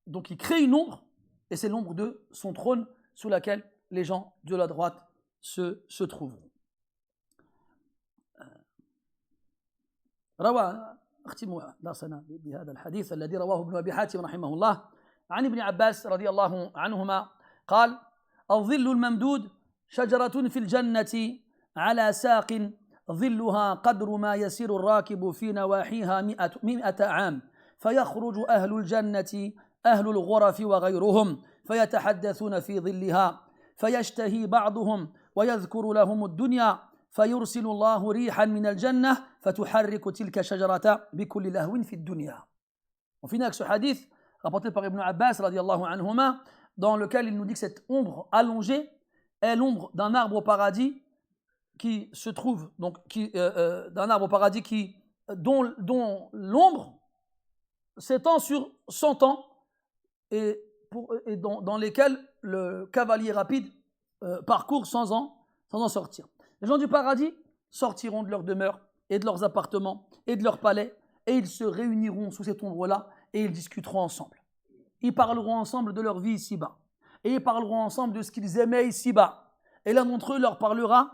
donc il crée une ombre, et c'est l'ombre de son trône sous laquelle les gens de la droite se trouveront. أختم درسنا بهذا الحديث الذي رواه ابن أبي حاتم رحمه الله عن ابن عباس رضي الله عنهما قال الظل الممدود شجرة في الجنة على ساق ظلها قدر ما يسير الراكب في نواحيها 100 عام فيخرج أهل الجنة أهل الغرف وغيرهم فيتحدثون في ظلها فيشتهي بعضهم ويذكر لهم الدنيا فيرسل الله ريحا من الجنة فتحرك تلك الشجرة بكل لهو في الدنيا. On finit avec ce hadith rapporté par Ibn Abbas radiallahu anhuma, dans lequel il nous dit que cette ombre allongée est l'ombre d'un arbre au paradis qui se trouve, donc d'un arbre au paradis dont l'ombre s'étend sur 100 ans et dans lesquels le cavalier rapide parcourt sans en sortir. Les gens du paradis sortiront de leur demeure et de leurs appartements et de leurs palais et ils se réuniront sous cette ombre-là et ils discuteront ensemble. Ils parleront ensemble de leur vie ici-bas et ils parleront ensemble de ce qu'ils aimaient ici-bas. Et l'un d'entre eux leur parlera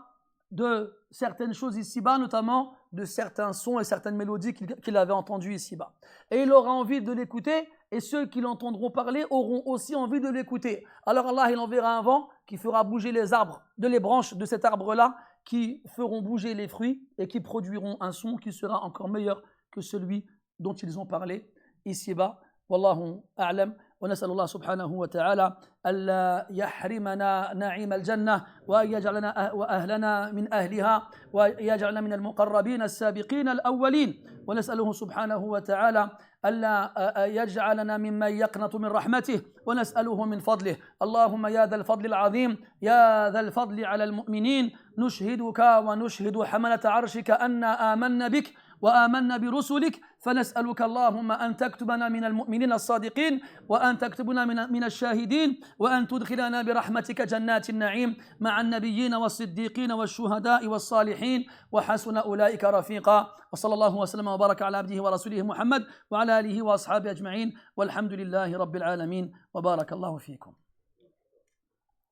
de certaines choses ici-bas, notamment de certains sons et certaines mélodies qu'il avait entendues ici-bas. Et il aura envie de l'écouter, et ceux qui l'entendront parler auront aussi envie de l'écouter. Alors Allah, il enverra un vent qui fera bouger les arbres, les branches de cet arbre-là, qui feront bouger les fruits et qui produiront un son qui sera encore meilleur que celui dont ils ont parlé ici-bas. Wallahu a'lam. ونسأل الله سبحانه وتعالى ألا يحرمنا نعيم الجنة وأن يجعلنا وأهلنا من أهلها ويجعلنا من المقربين السابقين الأولين ونسأله سبحانه وتعالى ألا يجعلنا ممن يقنط من رحمته ونسأله من فضله اللهم يا ذا الفضل العظيم يا ذا الفضل على المؤمنين نشهدك ونشهد حملة عرشك أنا آمنا بك وآمنا برسلك فنسألك اللهم أن تكتبنا من المؤمنين الصادقين وأن تكتبنا من الشاهدين وأن تدخلنا برحمتك جنات النعيم مع النبيين والصديقين والشهداء والصالحين وحسن أولئك رفيقا وصلى الله وسلم وبارك على عبده ورسوله محمد وعلى آله وأصحابه أجمعين والحمد لله رب العالمين وبارك الله فيكم.